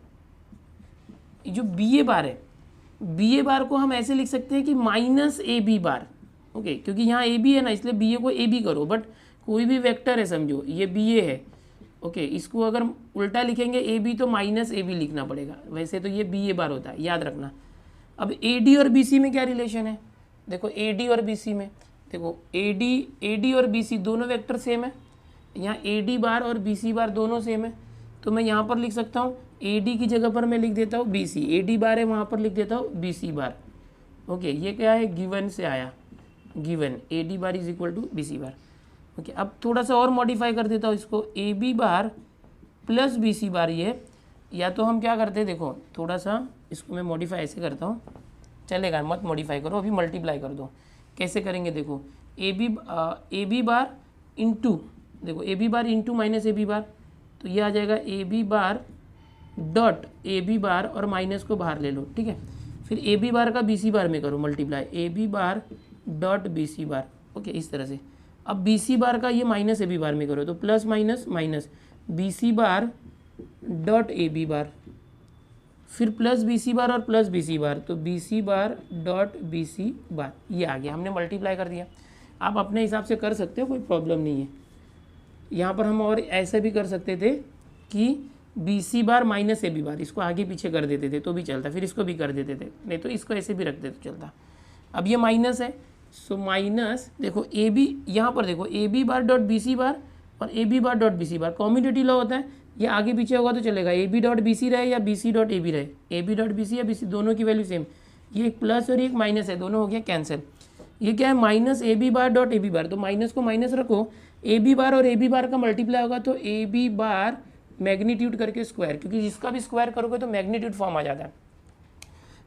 Speaker 1: जो बी ए बार है, बी ए बार को हम ऐसे लिख सकते हैं कि minus A B bar, okay, क्योंकि यहाँ ए बी है ना, इसलिए बी ए को ए बी करो, बट कोई भी वेक्टर है समझो, ये बी ए है, ओके, इसको अगर उल्टा लिखेंगे ए बी तो माइनस ए बी लिखना पड़ेगा, वैसे तो ये बी ए बार होता है, याद रखना। अब ए डी और बी सी में क्या रिलेशन है, देखो ए डी और बी सी में, देखो ए डी और बी सी दोनों वेक्टर सेम है, यहाँ ए डी बार और बी सी बार दोनों सेम है, तो मैं यहाँ पर लिख सकता हूँ ए डी की जगह पर मैं लिख देता हूँ बी सी, ए डी बार है वहाँ पर लिख देता हूँ बी सी बार, ओके, ये क्या है, गिवन से आया, given A D bar is equal to B C bar, okay. अब थोड़ा सा और मॉडिफाई कर देता हूँ इसको, A B bar plus B C bar, ये या तो हम क्या करते हैं, देखो थोड़ा सा इसको मैं मॉडिफाई ऐसे करता हूँ, चलेगा, मत मॉडिफाई करो, अभी मल्टीप्लाई कर दो। कैसे करेंगे देखो, ए बी बार इंटू, देखो A B bar into minus A B bar, तो ये आ जाएगा a B bar dot A B bar और माइनस को बाहर ले लो, ठीक है। फिर ए बी बार का बी सी बार में करो multiply, a B bar dot B C bar, okay इस तरह से। अब बी सी बार का ये माइनस ए बी बार में करो, तो plus minus minus B C bar dot A B bar, फिर प्लस बी सी बार और प्लस बी सी बार, तो बी सी bar dot B C bar, ये आ गया, हमने मल्टीप्लाई कर दिया। आप अपने हिसाब से कर सकते हो, कोई प्रॉब्लम नहीं है। यहाँ पर हम और ऐसे भी कर सकते थे कि B C bar minus A B bar, इसको आगे पीछे कर देते थे तो भी चलता, फिर इसको भी कर देते थे, नहीं तो इसको ऐसे भी रखते तो चलता। अब ये माइनस है, सो माइनस देखो ए बी, यहाँ पर देखो A B bar dot B C bar और A B bar dot B C bar commutative law होता है, ये आगे पीछे होगा तो चलेगा, A B dot B C रहे या बी सी डॉट ए बी रहे, A B dot B C या बी सी दोनों की वैल्यू सेम, ये एक प्लस और एक माइनस है, दोनों हो गया कैंसिल। ये क्या है, minus A B bar dot A B bar, तो माइनस को माइनस रखो, ए बी बार और ए बी बार का मल्टीप्लाई होगा तो ए बी बार मैग्नीट्यूड करके स्क्वायर, क्योंकि जिसका भी स्क्वायर करोगे तो मैग्नीट्यूड फॉर्म आ जाता है।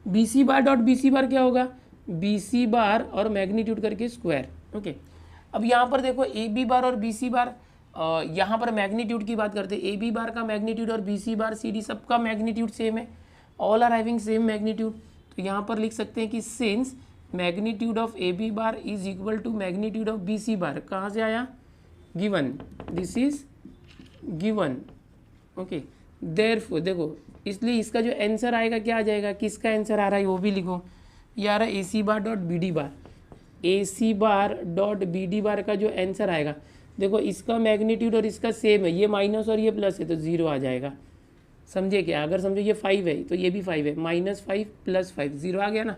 Speaker 1: B C bar dot B C bar क्या होगा, बी सी बार और मैग्नीट्यूड करके स्क्वायर, ओके। अब यहाँ पर देखो ए बी बार और बी सी बार, यहाँ पर मैग्नीट्यूड की बात करते हैं, ए बी बार का मैग्नीट्यूड और बी सी बार सी डी सबका मैग्नीट्यूड सेम है, all are having same magnitude, तो यहाँ पर लिख सकते हैं कि since magnitude of A B bar is equal to magnitude of B C bar, कहाँ से आया, given, this is given, okay. Therefore देखो, इसलिए इसका जो आंसर आएगा क्या आ जाएगा, किसका आंसर आ रहा है वो भी लिखो, ये आ रहा है A C bar dot B D bar, A C bar dot B D bar का जो आंसर आएगा, देखो इसका मैग्नीट्यूड और इसका सेम है, ये माइनस और ये प्लस है तो जीरो आ जाएगा, समझे क्या। अगर समझो ये 5 है तो ये भी 5 है, -5 + 5 जीरो आ गया ना,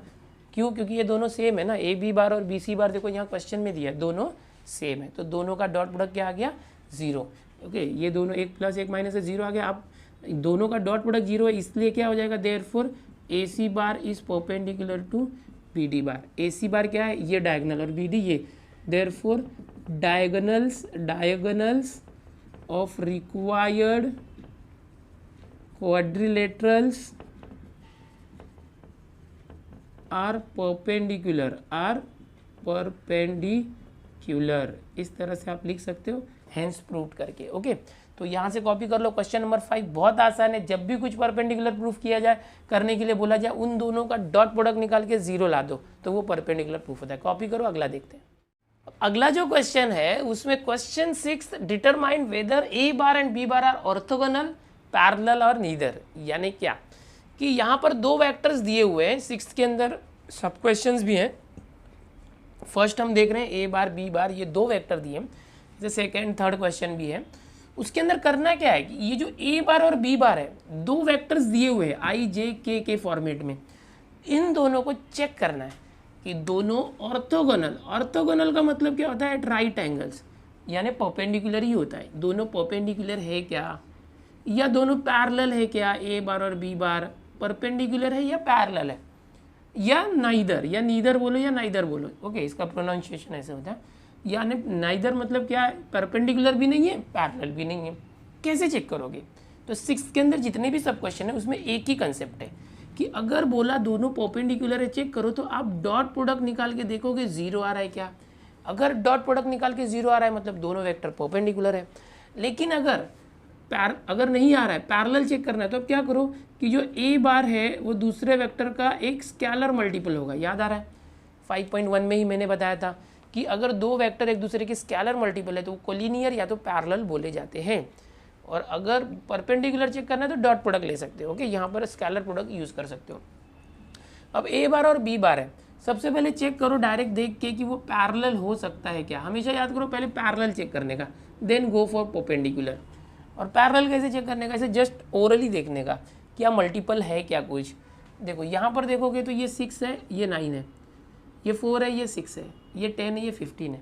Speaker 1: क्यों, क्योंकि ये दोनों सेम है ना, ए बी बार और बी सी बार देखो यहाँ क्वेश्चन में दिया है दोनों सेम है, तो दोनों का डॉट प्रोडक्ट क्या आ गया, जीरो, ओके। ये दोनों एक प्लस एक माइनस है, जीरो आ गया। अब दोनों का डॉट प्रोडक्ट जीरो है, इसलिए क्या हो जाएगा, therefore A C bar is perpendicular to B D bar, A C bar क्या है, ये डायगोनल और बी डी ये, therefore diagonals of required quadrilaterals are perpendicular, इस तरह से आप लिख सकते हो, हेंस प्रूव करके, ओके। तो यहाँ से कॉपी कर लो। क्वेश्चन नंबर 5 बहुत आसान है, जब भी कुछ परपेंडिकुलर प्रूफ किया जाए, करने के लिए बोला जाए, उन दोनों का डॉट प्रोडक्ट निकाल के जीरो ला दो तो वो परपेंडिकुलर प्रूफ होता है। कॉपी करो, अगला देखते हैं। अगला जो क्वेश्चन है उसमें question 6 determine whether A bar and B bar are orthogonal, parallel और नीदर, यानी क्या कि यहाँ पर दो वेक्टर्स दिए हुए हैं, 6 के अंदर सब क्वेश्चंस भी हैं। फर्स्ट हम देख रहे हैं ए बार बी बार, ये दो वेक्टर दिए हैं, जैसे सेकेंड थर्ड क्वेश्चन भी है। उसके अंदर करना क्या है कि ये जो ए बार और बी बार है, दो वेक्टर्स दिए हुए हैं आई जे के फॉर्मेट में, इन दोनों को चेक करना है कि दोनों ऑर्थोगोनल, ऑर्थोगोनल का मतलब क्या होता है, एट राइट एंगल्स, यानी परपेंडिकुलर ही होता है, दोनों परपेंडिकुलर है क्या, या दोनों पैरेलल है क्या, ए बार और बी बार परपेंडिकुलर है या पैरेलल है, या नाइदर, या नीदर बोलो या नाइदर बोलो, ओके। इसका प्रोनाउंसिएशन ऐसे होता है, यानी नाइदर मतलब क्या है, परपेंडिकुलर भी नहीं है पैरेलल भी नहीं है। कैसे चेक करोगे, तो 6 के अंदर जितने भी सब क्वेश्चन है उसमें एक ही कंसेप्ट है कि अगर बोला दोनों परपेंडिकुलर है चेक करो, तो आप डॉट प्रोडक्ट निकाल के देखोगे जीरो आ रहा है क्या। अगर डॉट प्रोडक्ट निकाल के जीरो आ रहा है मतलब दोनों वेक्टर परपेंडिकुलर है। लेकिन अगर नहीं आ रहा है, पैरेलल चेक करना है, तो अब क्या करो कि जो ए बार है वो दूसरे वेक्टर का एक स्केलर मल्टीपल होगा। याद आ रहा है 5.1 में ही मैंने बताया था कि अगर दो वेक्टर एक दूसरे के स्केलर मल्टीपल है तो वो कोलिनियर या तो पैरेलल बोले जाते हैं। और अगर परपेंडिकुलर चेक करना है तो डॉट प्रोडक्ट ले सकते हो, ओके। यहाँ पर स्केलर प्रोडक्ट यूज़ कर सकते हो। अब ए बार और बी बार है, सबसे पहले चेक करो डायरेक्ट देख के कि वो पैरेलल हो सकता है क्या। हमेशा याद करो पहले पैरेलल चेक करने का, देन गो फॉर परपेंडिकुलर। और पैरेलल कैसे चेक करने का, ऐसे जस्ट ओरली देखने का क्या मल्टीपल है क्या कुछ। देखो यहाँ पर देखोगे तो ये 6 है, ये 9 है, ये 4 है, ये 6 है, ये 10 है, ये 15 है।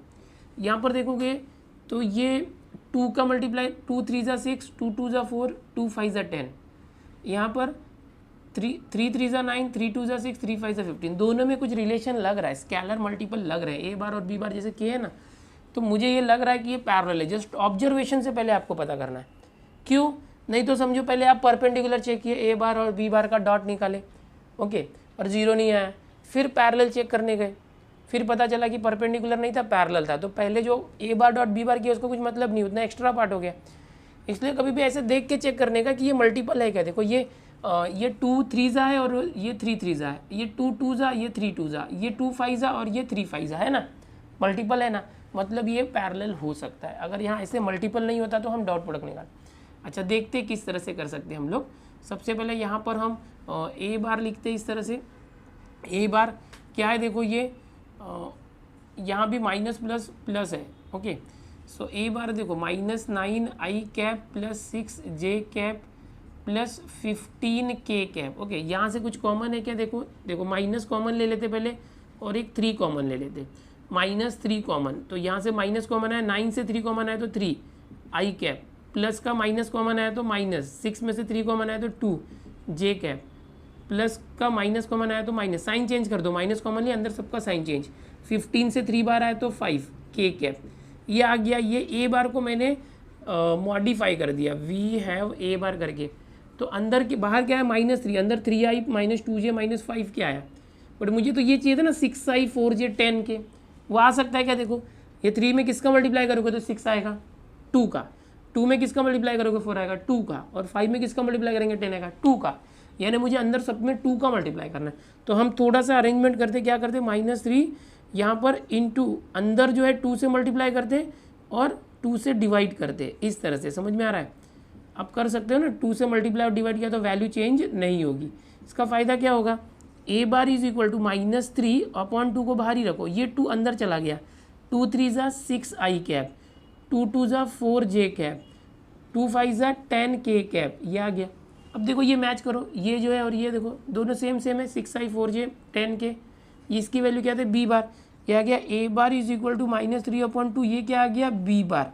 Speaker 1: यहाँ पर देखोगे तो ये 2 का मल्टीप्लाई 2 3 ज़ा 6, 2 2 ज़ा 4, 2 5 ज़ा 10। यहाँ पर 3 3 ज़ा 9, 3 2 ज़ा 6, 3 5 ज़ा 15। दोनों में कुछ रिलेशन लग रहा है, स्केलर मल्टीपल लग रहा है, ए बार और बी बार जैसे किए है ना। तो मुझे ये लग रहा है कि ये पैरेलल है। जस्ट ऑब्जर्वेशन से पहले आपको पता करना है, क्यों, नहीं तो समझो पहले आप परपेंडिकुलर चेक किए, ए बार और बी बार का डॉट निकाले, ओके, और जीरो नहीं आया, फिर पैरेलल चेक करने गए, फिर पता चला कि परपेंडिकुलर नहीं था, पैरेलल था। तो पहले जो ए बार डॉट बी बार किया उसको कुछ मतलब नहीं, उतना एक्स्ट्रा पार्ट हो गया। इसलिए कभी भी ऐसे देख के चेक करने का कि ये मल्टीपल है क्या। देखो ये 2 3 जा है और ये 3 3 जा है, ये 2 2 जा, ये 3 2 जा, ये 2 5 जा और ये 3 5 जा, है ना, मल्टीपल है ना, मतलब ये पैरेलल हो सकता है। अगर यहाँ ऐसे मल्टीपल नहीं होता तो हम डॉट प्रोडक्ट निकाल। अच्छा देखते किस तरह से कर सकते हैं हम लोग। सबसे पहले यहाँ पर हम ए बार लिखते हैं इस तरह से। ए बार क्या है, देखो ये यहाँ भी माइनस प्लस प्लस है, ओके। सो ए बार देखो -9 i cap plus 6 j cap plus 15 k cap, okay. यहाँ से कुछ कॉमन है क्या, देखो देखो माइनस कॉमन ले लेते पहले और एक 3 कॉमन ले लेते, -3 कॉमन। तो यहाँ से माइनस कॉमन है, 9 से 3 कॉमन है तो 3 i कैप, प्लस का माइनस कॉमन आया तो माइनस, 6 में से 3 कॉमन आया तो 2 j कैप, प्लस का माइनस कॉमन आया तो माइनस, साइन चेंज कर दो, माइनस कॉमन लिया अंदर सबका साइन चेंज, 15 से 3 बार आया तो 5 k कैप, ये आ गया। ये ए बार को मैंने मॉडिफाई कर दिया, वी हैव ए बार करके। तो अंदर के बाहर क्या है -3, अंदर 3 आई -2j -5 क्या आया, बट मुझे तो ये चाहिए था ना 6i 4j 10 के, वो आ सकता है क्या, देखो ये 3 में किसका मल्टीप्लाई करोगे तो 6 आएगा 2 का, 2 में किसका मल्टीप्लाई करोगे 4 आएगा 2 का, और 5 में किसका मल्टीप्लाई करेंगे 10 आएगा 2 का, यानी मुझे अंदर सब में 2 का मल्टीप्लाई करना है। तो हम थोड़ा सा अरेंजमेंट करते, क्या करते, -3 यहाँ पर इंटू अंदर जो है 2 से मल्टीप्लाई करते और 2 से डिवाइड करते, इस तरह से। समझ में आ रहा है, आप कर सकते हो ना, 2 से मल्टीप्लाई और डिवाइड किया तो वैल्यू चेंज नहीं होगी। इसका फ़ायदा क्या होगा, A bar is equal to -3 upon 2 को बाहर ही रखो, ये 2 अंदर चला गया, 2 3 जा 6 i कैप, 2 2 जा 4 j कैप, 2 5 जा 10 k कैप, ये आ गया। अब देखो ये मैच करो, ये जो है और ये देखो दोनों सेम सेम है, 6i 4j 10 k, इसकी वैल्यू क्या थे बी बार, ये आ गया ए bar is equal to -3 upon 2, ये क्या आ गया बी बार,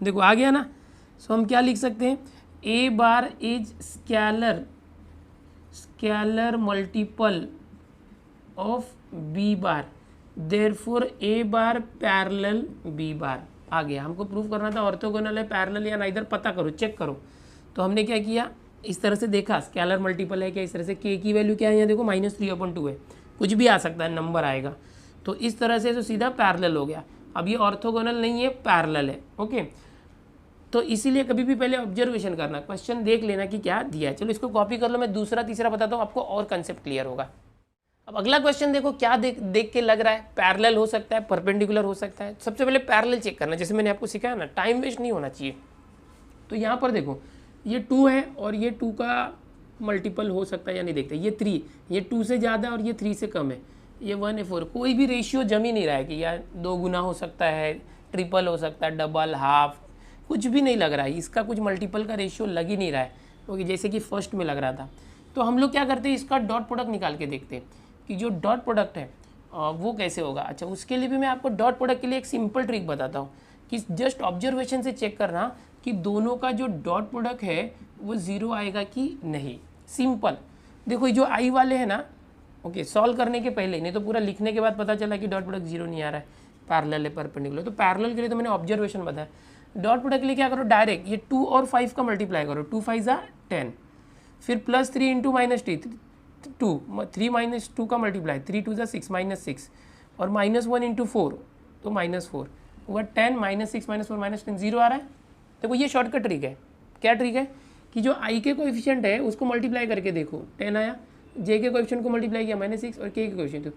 Speaker 1: देखो आ गया ना। सो हम क्या लिख सकते हैं, A bar is scalar multiple of B bar, therefore A bar parallel B bar. आ गया, हमको प्रूव करना था ऑर्थोगोनल है, पैरेलल या नाइदर, पता करो चेक करो। तो हमने क्या किया, इस तरह से देखा स्केलर मल्टीपल है क्या, इस तरह से के की वैल्यू क्या है, यहाँ देखो -3 अपॉन 2 है, कुछ भी आ सकता है नंबर आएगा, तो इस तरह से तो सीधा पैरेलल हो गया। अब ये ऑर्थोगोनल नहीं है, पैरेलल है, ओके। तो इसीलिए कभी भी पहले ऑब्जर्वेशन करना, क्वेश्चन देख लेना कि क्या दिया है। चलो इसको कॉपी कर लो, मैं दूसरा तीसरा बताता हूँ आपको और कंसेप्ट क्लियर होगा। अब अगला क्वेश्चन देखो, क्या देख के लग रहा है, पैरेलल हो सकता है, परपेंडिकुलर हो सकता है। सबसे पहले पैरेलल चेक करना, जैसे मैंने आपको सिखाया ना, टाइम वेस्ट नहीं होना चाहिए। तो यहाँ पर देखो ये 2 है और ये 2 का मल्टीपल हो सकता है या नहीं, देखते ये 3, ये 2 से ज़्यादा और ये 3 से कम है, ये 1 है 4, कोई भी रेशियो जम ही नहीं रहा है कि यार 2 गुना हो सकता है, ट्रिपल हो सकता है, डबल, हाफ, कुछ भी नहीं लग रहा है, इसका कुछ मल्टीपल का रेशियो लग ही नहीं रहा है, क्योंकि जैसे कि फर्स्ट में लग रहा था। तो हम लोग क्या करते हैं, इसका डॉट प्रोडक्ट निकाल के देखते हैं कि जो डॉट प्रोडक्ट है वो कैसे होगा। अच्छा उसके लिए भी मैं आपको डॉट प्रोडक्ट के लिए एक सिंपल ट्रिक बताता हूँ कि जस्ट ऑब्जर्वेशन से चेक करना कि दोनों का जो डॉट प्रोडक्ट है वो 0 आएगा कि नहीं। सिंपल देखो, जो आई वाले हैं ना, ओके, सॉल्व करने के पहले, नहीं तो पूरा लिखने के बाद पता चला कि डॉट प्रोडक्ट 0 नहीं आ रहा है, पैरेलल है, परपेंडिकुलर। तो पैरेलल के लिए तो मैंने ऑब्जर्वेशन बताया, डॉट प्रोडक्ट के लिए क्या करो, डायरेक्ट ये 2 और 5 का मल्टीप्लाई करो, 2 5 जा 10, फिर +3 इंटू -2, 3 - 2 का मल्टीप्लाई, 3 2 जा 6 -6, और -1 इंटू 4 तो -4 हुआ 10, -6 -4 -10, 0 आ रहा है। देखो ये शॉर्टकट ट्रिक है। क्या ट्रिक है कि जो आई के कोएफिशिएंट है उसको मल्टीप्लाई करके देखो, 10 आया, जे के कोएफिशिएंट को मल्टीप्लाई किया -6 और के कोएफिशिएंट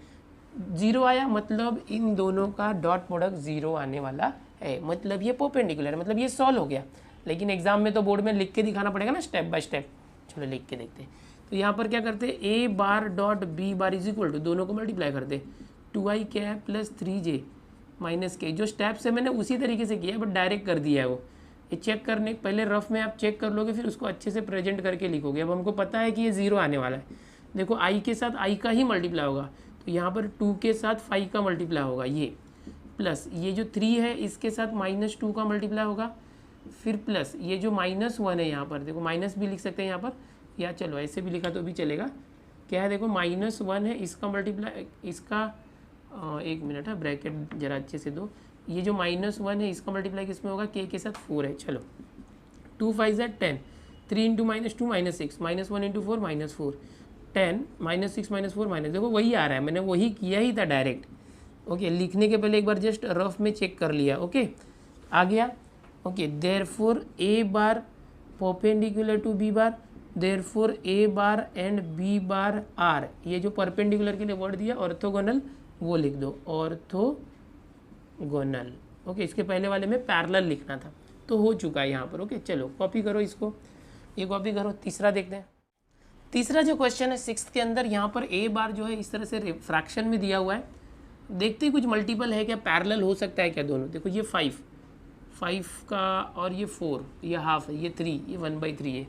Speaker 1: 0 आया, मतलब इन दोनों का डॉट प्रोडक्ट 0 आने वाला है, मतलब ये परपेंडिकुलर है, मतलब ये सॉल्व हो गया। लेकिन एग्जाम में तो बोर्ड में लिख के दिखाना पड़ेगा ना स्टेप बाय स्टेप। चलो लिख के देखते हैं। तो यहाँ पर क्या करते हैं, A bar dot B bar is equal to, दोनों को मल्टीप्लाई करते 2i cap plus 3j minus के, जो स्टेप्स है मैंने उसी तरीके से किया है बट डायरेक्ट कर दिया है वो। ये चेक करने पहले रफ में आप चेक कर लोगे, फिर उसको अच्छे से प्रेजेंट करके लिखोगे। अब हमको पता है कि ये 0 आने वाला है। देखो आई के साथ आई का ही मल्टीप्लाई होगा, तो यहाँ पर 2 के साथ 5 का मल्टीप्लाई होगा, ये प्लस ये जो 3 है इसके साथ -2 का मल्टीप्लाई होगा, फिर प्लस ये जो -1 है यहाँ पर, देखो माइनस भी लिख सकते हैं यहाँ पर, या चलो ऐसे भी लिखा तो भी चलेगा। क्या है, देखो -1 है, इसका मल्टीप्लाई, इसका 1 मिनट है, ब्रैकेट जरा अच्छे से दो, ये जो -1 है इसका मल्टीप्लाई किस में होगा, के साथ 4 है। चलो 2 5 जा 10, 3 इंटू -2 -6, -1 इंटू 4 -4, 10 -6 -4 माइनस, देखो वही आ रहा है, मैंने वही किया ही था डायरेक्ट। ओके, लिखने के पहले एक बार जस्ट रफ में चेक कर लिया। ओके, आ गया। Okay, therefore A bar perpendicular to B bar, therefore A bar and B bar are, ये जो परपेंडिकुलर के लिए वर्ड दिया ऑर्थोगोनल वो लिख दो, ऑर्थोगोनल। ओके, इसके पहले वाले में पैरेलल लिखना था, तो हो चुका है यहाँ पर। ओके, चलो कॉपी करो इसको, ये कॉपी करो। तीसरा देखते हैं। तीसरा जो क्वेश्चन है 6th के अंदर, यहाँ पर ए बार जो है इस तरह से फ्रैक्शन में दिया हुआ है। देखते ही कुछ मल्टीपल है क्या, पैरेलल हो सकता है क्या दोनों। देखो ये 5 का और ये 4, ये हाफ है, ये 3, ये 1/3 है।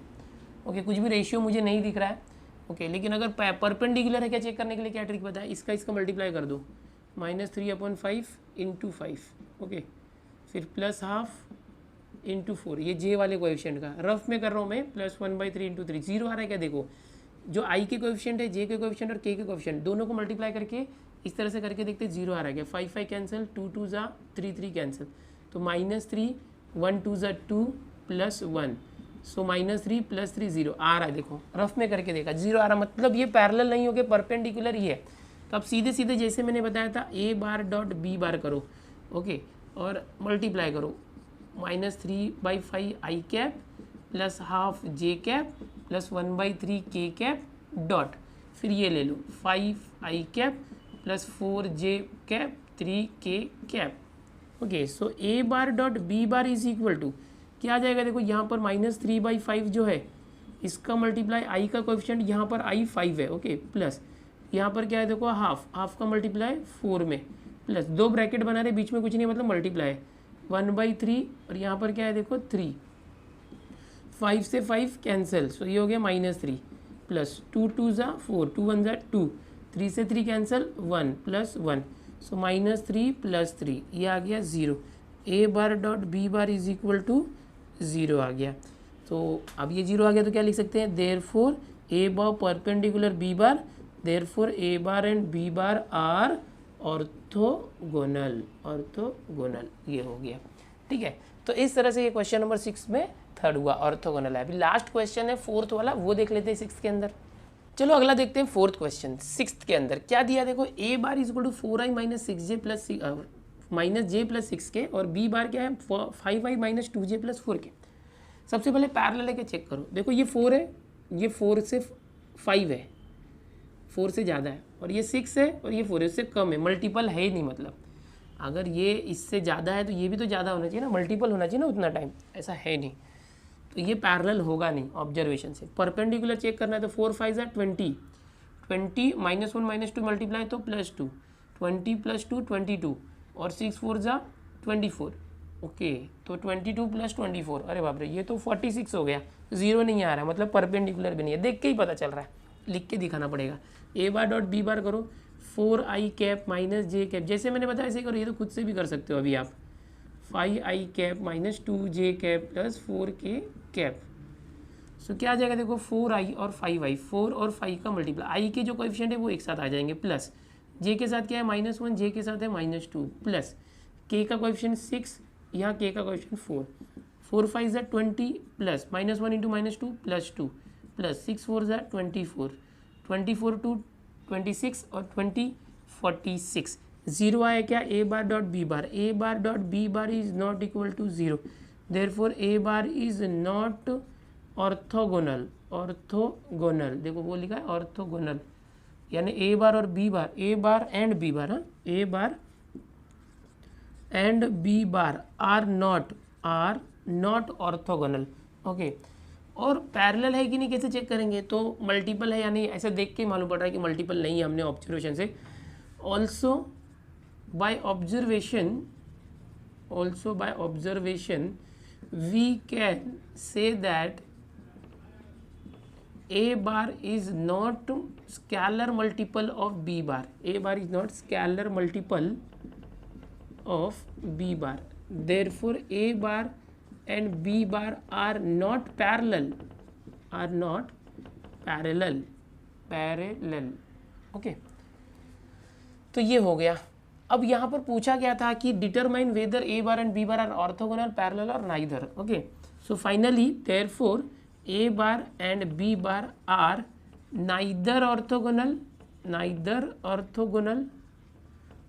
Speaker 1: ओके, कुछ भी रेशियो मुझे नहीं दिख रहा है। ओके, लेकिन अगर परपेंडिकुलर है क्या चेक करने के लिए क्या ट्रिक बताया, इसका मल्टीप्लाई कर दो, -3/5 × 5। ओके, फिर +½ × 4, ये जे वाले कोएफिशिएंट का रफ में कर रहा हूँ मैं, +1/3 × 3, 0 आ रहा है क्या। देखो जो आई के कोएफिशिएंट है, जे के कोएफिशिएंट और के कोएफिशिएंट, दोनों को मल्टीप्लाई करके इस तरह से करके देखते 0 आ रहा है क्या। 5 कैंसिल, 2 2 ज़ा 3 3 कैंसिल, तो -3, 1 2 ज़ा 2 +1, सो -3 +3 0 आ रहा है। देखो रफ में करके देखा 0 आ रहा, मतलब ये पैरेलल नहीं हो गया, परपेंडिकुलर ही है। तो अब सीधे सीधे जैसे मैंने बताया था ए बार डॉट बी बार करो। ओके, और मल्टीप्लाई करो, -3/5 आई कैप +½ जे कैप +1/3 के कैप डॉट, फिर ये ले लो 5 आई cap +4 J cap 3 K cap. Okay, so A bar dot B bar is equal to क्या आ जाएगा। देखो यहाँ पर -3/5 जो है इसका मल्टीप्लाई आई का कोएफिशिएंट, यहाँ पर आई 5 है। ओके, प्लस यहाँ पर क्या है देखो हाफ का मल्टीप्लाई 4 में, प्लस 2 ब्रैकेट बना रहे, बीच में कुछ नहीं मतलब मल्टीप्लाई 1/3, और यहाँ पर क्या है देखो 3, 5 से 5 कैंसिल, सो ये हो गया -3 प्लस 2 2 ज़ा 4, 2 1 ज़ा 2, 3 से 3 कैंसिल 1 +1, सो -3 +3, ये आ गया 0। A bar dot B bar is equal to 0 आ गया। तो अब ये 0 आ गया तो क्या लिख सकते हैं, therefore A bar perpendicular B bar, therefore A bar and B bar are orthogonal. ये हो गया। ठीक है, तो इस तरह से ये क्वेश्चन नंबर 6 में थर्ड हुआ, ऑर्थोगोनल है। अभी लास्ट क्वेश्चन है 4th वाला, वो देख लेते हैं 6th के अंदर। चलो अगला देखते हैं 4th क्वेश्चन 6th के अंदर क्या दिया। देखो ए bar is equal to 4i - 6j + -j + 6k, और बी बार क्या है 5i - 2j + 4k। सबसे पहले पैरेलल है क्या चेक करो। देखो ये 4 है, ये 4 से 5 है, 4 से ज़्यादा है, और ये 6 है और ये 4 है, उससे कम है, मल्टीपल है ही नहीं। मतलब अगर ये इससे ज़्यादा है तो ये भी तो ज़्यादा होना चाहिए ना, मल्टीपल होना चाहिए ना उतना टाइम, ऐसा है नहीं, तो ये पैरेलल होगा नहीं ऑब्जर्वेशन से। परपेंडिकुलर चेक करना है तो 4 5 ज़ा 20, -1 - 2 मल्टीप्लाई तो +2, 20 + 2 22, और 6 4 ज़ा 24। ओके, तो 22 + 24, अरे बाप रे, ये तो 46 हो गया, 0 नहीं आ रहा, मतलब परपेंडिकुलर भी नहीं है। देख के ही पता चल रहा है, लिख के दिखाना पड़ेगा। ए बार डॉट बी बार करो, 4i कैप -j कैप, जैसे मैंने बताया ऐसे करो, ये तो खुद से भी कर सकते हो अभी आप। 5i cap -2j cap +4k cap, सो क्या आ जाएगा देखो 4i और 5i, 4 और 5 का मल्टीप्लाई, i के जो कोएफिशिएंट है वो एक साथ आ जाएंगे, प्लस j के साथ क्या है -1, j के साथ है -2, प्लस k का कोएफिशिएंट 6, यहाँ k का कोएफिशिएंट 4, 4 5 ज़ा 20, प्लस -1 × -2 +2, प्लस 6 4 ज़ा 24, 24 2 26, और 20 46। 0 आया क्या, A bar dot B bar, A bar dot B bar is not equal to 0, therefore A bar is not orthogonal. देखो वो लिखा है ऑर्थोगोनल, यानी ए बार और B bar, A bar and B bar, हाँ, A bar and B bar are not orthogonal. Okay, और parallel है कि नहीं कैसे चेक करेंगे, तो मल्टीपल है या नहीं, ऐसा देख के मालूम पड़ रहा है कि मल्टीपल नहीं है, हमने ऑब्जर्वेशन से। Also by observation we can say that A bar is not scalar multiple of B bar, A bar is not scalar multiple of B bar, therefore A bar and b bar are not parallel, okay. तो ये हो गया। अब यहाँ पर पूछा गया था कि determine whether A bar and B bar are orthogonal, parallel और neither. Okay, so finally therefore A bar and B bar are neither orthogonal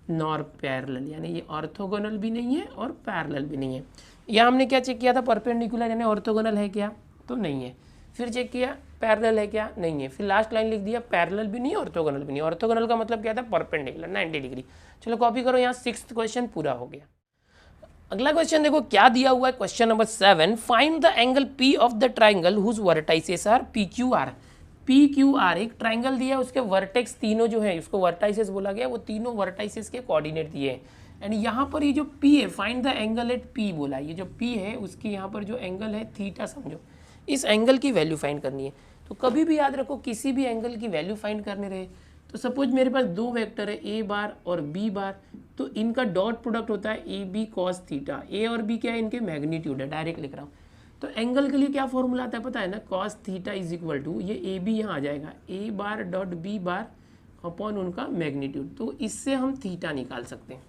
Speaker 1: nor parallel, यानी ये ऑर्थोगोनल भी नहीं है और पैरेलल भी नहीं है। यहाँ हमने क्या चेक किया था, परपेंडिकुलर यानी ऑर्थोगोनल है क्या, तो नहीं है। फिर चेक किया पैरेलल है क्या, नहीं है। फिर लास्ट लाइन लिख दिया पैरेलल भी नहीं ऑर्थोगोनल भी नहीं। ऑर्थोगोनल का मतलब क्या था, परपेंडिकुलर 90 डिग्री। चलो कॉपी करो, यहाँ 6th क्वेश्चन पूरा हो गया। अगला क्वेश्चन देखो क्या दिया हुआ है, question number 7, find the angle P of the triangle whose vertices are PQR। PQR एक ट्राइंगल दिया है, उसके वर्टेक्स तीनों जो है, उसको वर्टाइसेस बोला गया, वो तीनों वर्टाइसेस के कोऑर्डिनेट दिए हैं। एंड यहाँ पर ये जो P है, find the angle at P बोला, ये जो P है उसकी यहाँ पर जो एंगल है थीटा समझो, इस एंगल की वैल्यू फाइंड करनी है। तो कभी भी याद रखो किसी भी एंगल की वैल्यू फाइंड करने रहे तो सपोज मेरे पास दो वेक्टर है A बार और B बार, तो इनका डॉट प्रोडक्ट होता है AB cos थीटा। A और B क्या है, इनके मैग्नीट्यूड है, डायरेक्ट लिख रहा हूँ। तो एंगल के लिए क्या फॉर्मूला आता है पता है ना, cos theta is equal to, ये AB यहाँ आ जाएगा A bar dot B bar upon उनका मैग्नीट्यूड। तो इससे हम थीटा निकाल सकते हैं।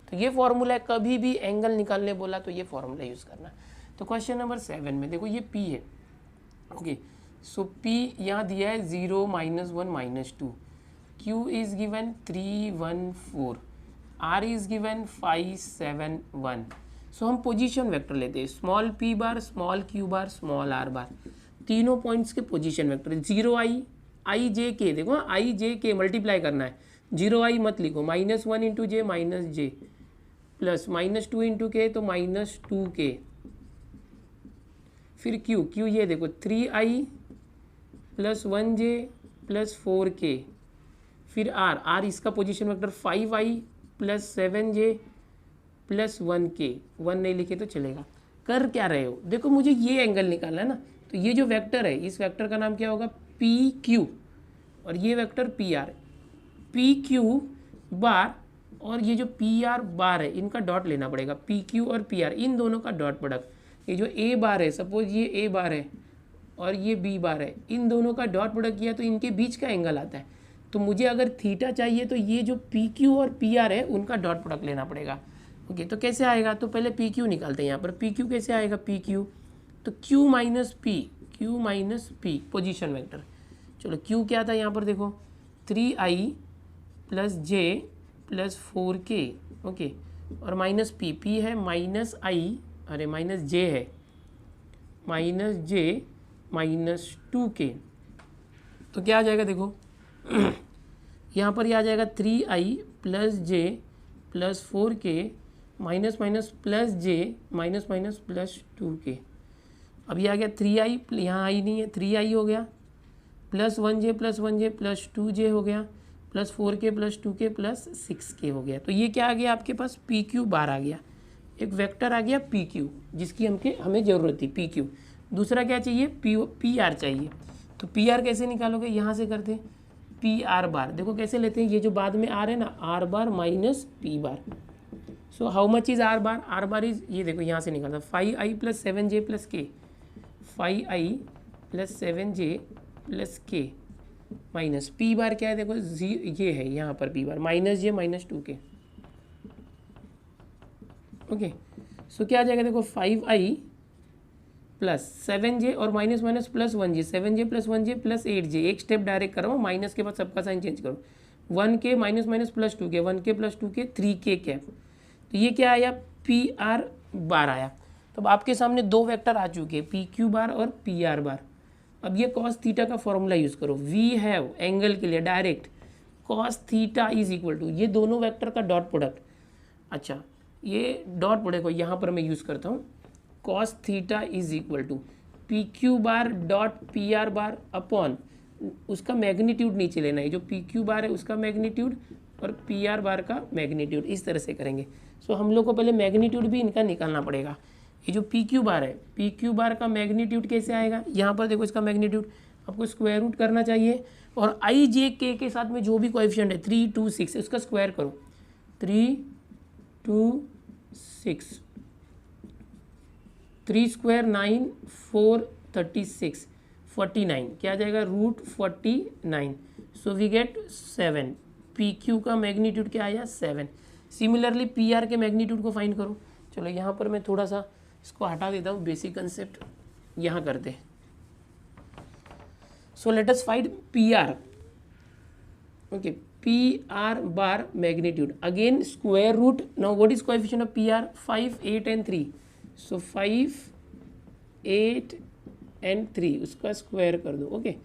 Speaker 1: तो ये फॉर्मूला है, कभी भी एंगल निकालने बोला तो ये फॉर्मूला यूज़ करना। तो क्वेश्चन नंबर 7 में देखो ये P है, ओके। सो P यहाँ दिया है 0 -1 -2, Q is given 314, R is given 571। सो हम पोजीशन वेक्टर लेते हैं, स्मॉल p बार, स्मॉल q बार, स्मॉल r बार, तीनों पॉइंट्स के पोजीशन वेक्टर। 0i देखो i मल्टीप्लाई करना है, 0i मत लिखो, -1 इंटू जे माइनस जे प्लस -2 इंटू के तो -2k, फिर q ये देखो 3i plus 1j plus 4k, फिर r इसका position vector 5i plus 7j plus 1k, 1 नहीं लिखे तो चलेगा। कर क्या रहे हो, देखो मुझे ये एंगल निकालना है ना, तो ये जो वेक्टर है इस वेक्टर का नाम क्या होगा, PQ, और ये वेक्टर PR। PQ बार और ये जो PR बार है इनका डॉट लेना पड़ेगा, PQ और PR इन दोनों का डॉट प्रोडक्ट। ये जो A बार है, सपोज ये A बार है और ये B बार है, इन दोनों का डॉट प्रोडक्ट किया तो इनके बीच का एंगल आता है। तो मुझे अगर थीटा चाहिए तो ये जो PQ और PR है उनका डॉट प्रोडक्ट लेना पड़ेगा। ओके, तो कैसे आएगा, तो पहले PQ निकालते हैं। यहाँ पर PQ कैसे आएगा, PQ तो Q minus P position vector. चलो Q क्या था यहाँ पर देखो, 3i plus j plus 4k, okay, और माइनस P है माइनस j है माइनस j माइनस 2k। तो क्या आ जाएगा देखो यहाँ पर यह आ जाएगा 3i plus j plus 4k minus plus j minus plus 2k। अब ये आ गया 3i, यहाँ आई नहीं है, 3i हो गया, प्लस 1j प्लस 2j हो गया, plus 4k plus 2k plus 6k हो गया। तो ये क्या आ गया आपके पास, PQ बार आ गया, एक वेक्टर आ गया PQ जिसकी हमें ज़रूरत थी PQ। दूसरा क्या चाहिए, PR चाहिए। तो PR कैसे निकालोगे, यहाँ से करते हैं PR बार, देखो कैसे लेते हैं, ये जो बाद में R है ना, R bar minus P bar. So how much is R bar is, ये देखो यहाँ से निकालता 5i plus 7j plus k, 5i plus 7j plus k minus P bar क्या है देखो, ये है यहाँ पर P bar minus j minus 2k। Okay, so क्या आ जाएगा देखो 5i प्लस 7j और minus plus 1j, 7j plus 1j plus 8j, एक स्टेप डायरेक्ट करो, माइनस के बाद सबका साइन चेंज करो, 1k minus plus 2k, 1k plus 2k 3k cap. तो ये क्या आया, PR बार आया। तो अब आपके सामने दो वेक्टर आ चुके हैं, PQ बार और PR बार। अब ये cos थीटा का फॉर्मूला यूज़ करो, वी हैव एंगल के लिए direct cos theta is equal to, ये दोनों वेक्टर का डॉट प्रोडक्ट। अच्छा, ये डॉट प्रोडक्ट को यहाँ पर मैं यूज़ करता हूँ, cos theta is equal to PQ bar dot PR bar upon उसका मैग्नीट्यूड नीचे लेना है, जो PQ बार है उसका मैग्नीट्यूड और PR बार का मैग्नीट्यूड, इस तरह से करेंगे। सो हम लोग को पहले मैग्नीट्यूड भी इनका निकालना पड़ेगा। ये जो PQ बार है, PQ बार का मैग्नीट्यूड कैसे आएगा, यहाँ पर देखो इसका मैग्नीट्यूड आपको स्क्वायर रूट करना चाहिए, और IJK के साथ में जो भी कोएफिशिएंट है 3 2 6 उसका स्क्वायर करो, 3 2 6, 3 स्क्वायर 9 4 36 49, क्या आ जाएगा √49। So we get 7। PQ का मैग्नीट्यूड क्या आया, 7। सिमिलरली PR के मैग्नीट्यूड को फाइंड करो। चलो यहाँ पर मैं थोड़ा सा इसको हटा देता हूँ, बेसिक कंसेप्ट यहाँ करते हैं। So let us find PR. Okay, PR bar magnitude. Again square root. Now what is coefficient of PR? 5, 8 and 3. So 5, 8 and 3 उसका स्क्वायर कर दो. ओके,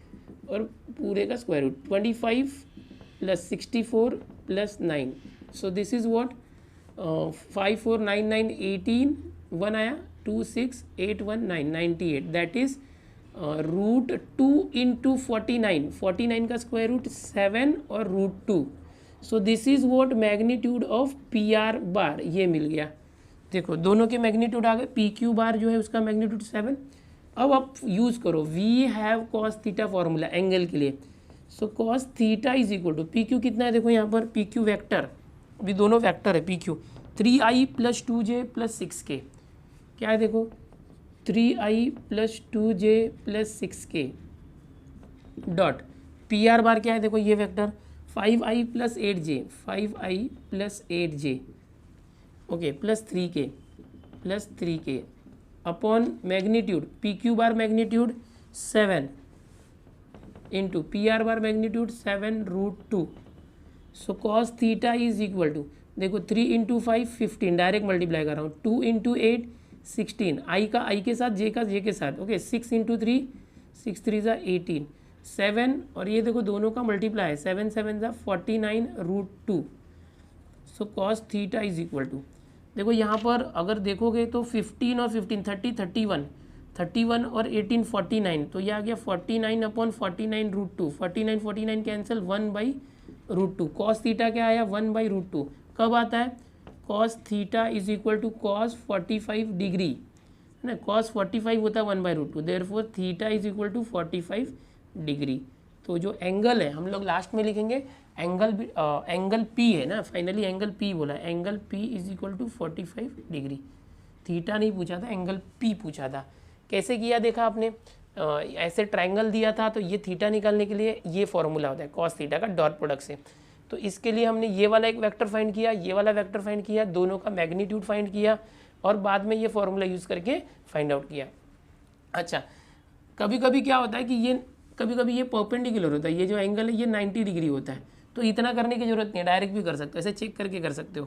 Speaker 1: और पूरे का square root 25 plus 64 plus 9. So this is what 5 4 9 9 18 1 आया 2 6 8 1 9 98. That is root 2 into 49. 49 का square root 7 और root 2. So this is what magnitude of P R bar. ये मिल गया. देखो दोनों के मैग्नीट्यूड आ गए. पी क्यू बार जो है उसका मैग्नीट्यूड 7. अब आप यूज़ करो we have cos theta formula angle के लिए. So cos theta is equal to P Q कितना है देखो यहाँ पर पी क्यू वैक्टर. अभी दोनों वैक्टर है P Q 3i plus 2j plus 6k. क्या है देखो 3i plus 2j plus 6k dot P R bar क्या है देखो ये vector 5i plus 8j 5i plus 8j okay plus 3k upon magnitude P Q bar magnitude 7 into P R bar magnitude 7 root 2. So cos theta is equal to देखो 3 into 5 15 direct multiply कर रहा हूँ 2 into 8 16 आई का आई के साथ जे का जे के साथ ओके 6 इंटू 3 6 3 ज़ा 18 7 और ये देखो दोनों का मल्टीप्लाई है 7 7 ज़ा 49 root 2. So cos theta is equal to देखो यहाँ पर अगर देखोगे तो 15 और 15 30 31 और 18 49. तो ये आ गया 49 upon 49 root 2. 49 49 cancel 1 by root 2. Cos theta क्या आया 1 बाई रूट 2. कब आता है cos theta is equal to cos 45 degree है ना. कॉस 45 होता है 1 by root 2. Therefore theta is equal to 45 degree. तो जो एंगल है हम लोग लास्ट में लिखेंगे एंगल पी है ना. फाइनली एंगल पी बोला. Angle P is equal to 45 degree. Theta नहीं पूछा था एंगल पी पूछा था. कैसे किया देखा आपने ऐसे ट्रायंगल दिया था तो ये थीटा निकालने के लिए ये फॉर्मूला होता है कॉस थीटा का डॉट प्रोडक्ट से. तो इसके लिए हमने ये वाला एक वेक्टर फाइंड किया ये वाला वेक्टर फाइंड किया दोनों का मैग्नीट्यूड फाइंड किया और बाद में ये फॉर्मूला यूज़ करके फाइंड आउट किया. अच्छा कभी कभी क्या होता है कि ये कभी कभी ये परपेंडिकुलर होता है. ये जो एंगल है ये 90 डिग्री होता है. तो इतना करने की जरूरत नहीं है डायरेक्ट भी कर सकते हो. ऐसे चेक करके कर सकते हो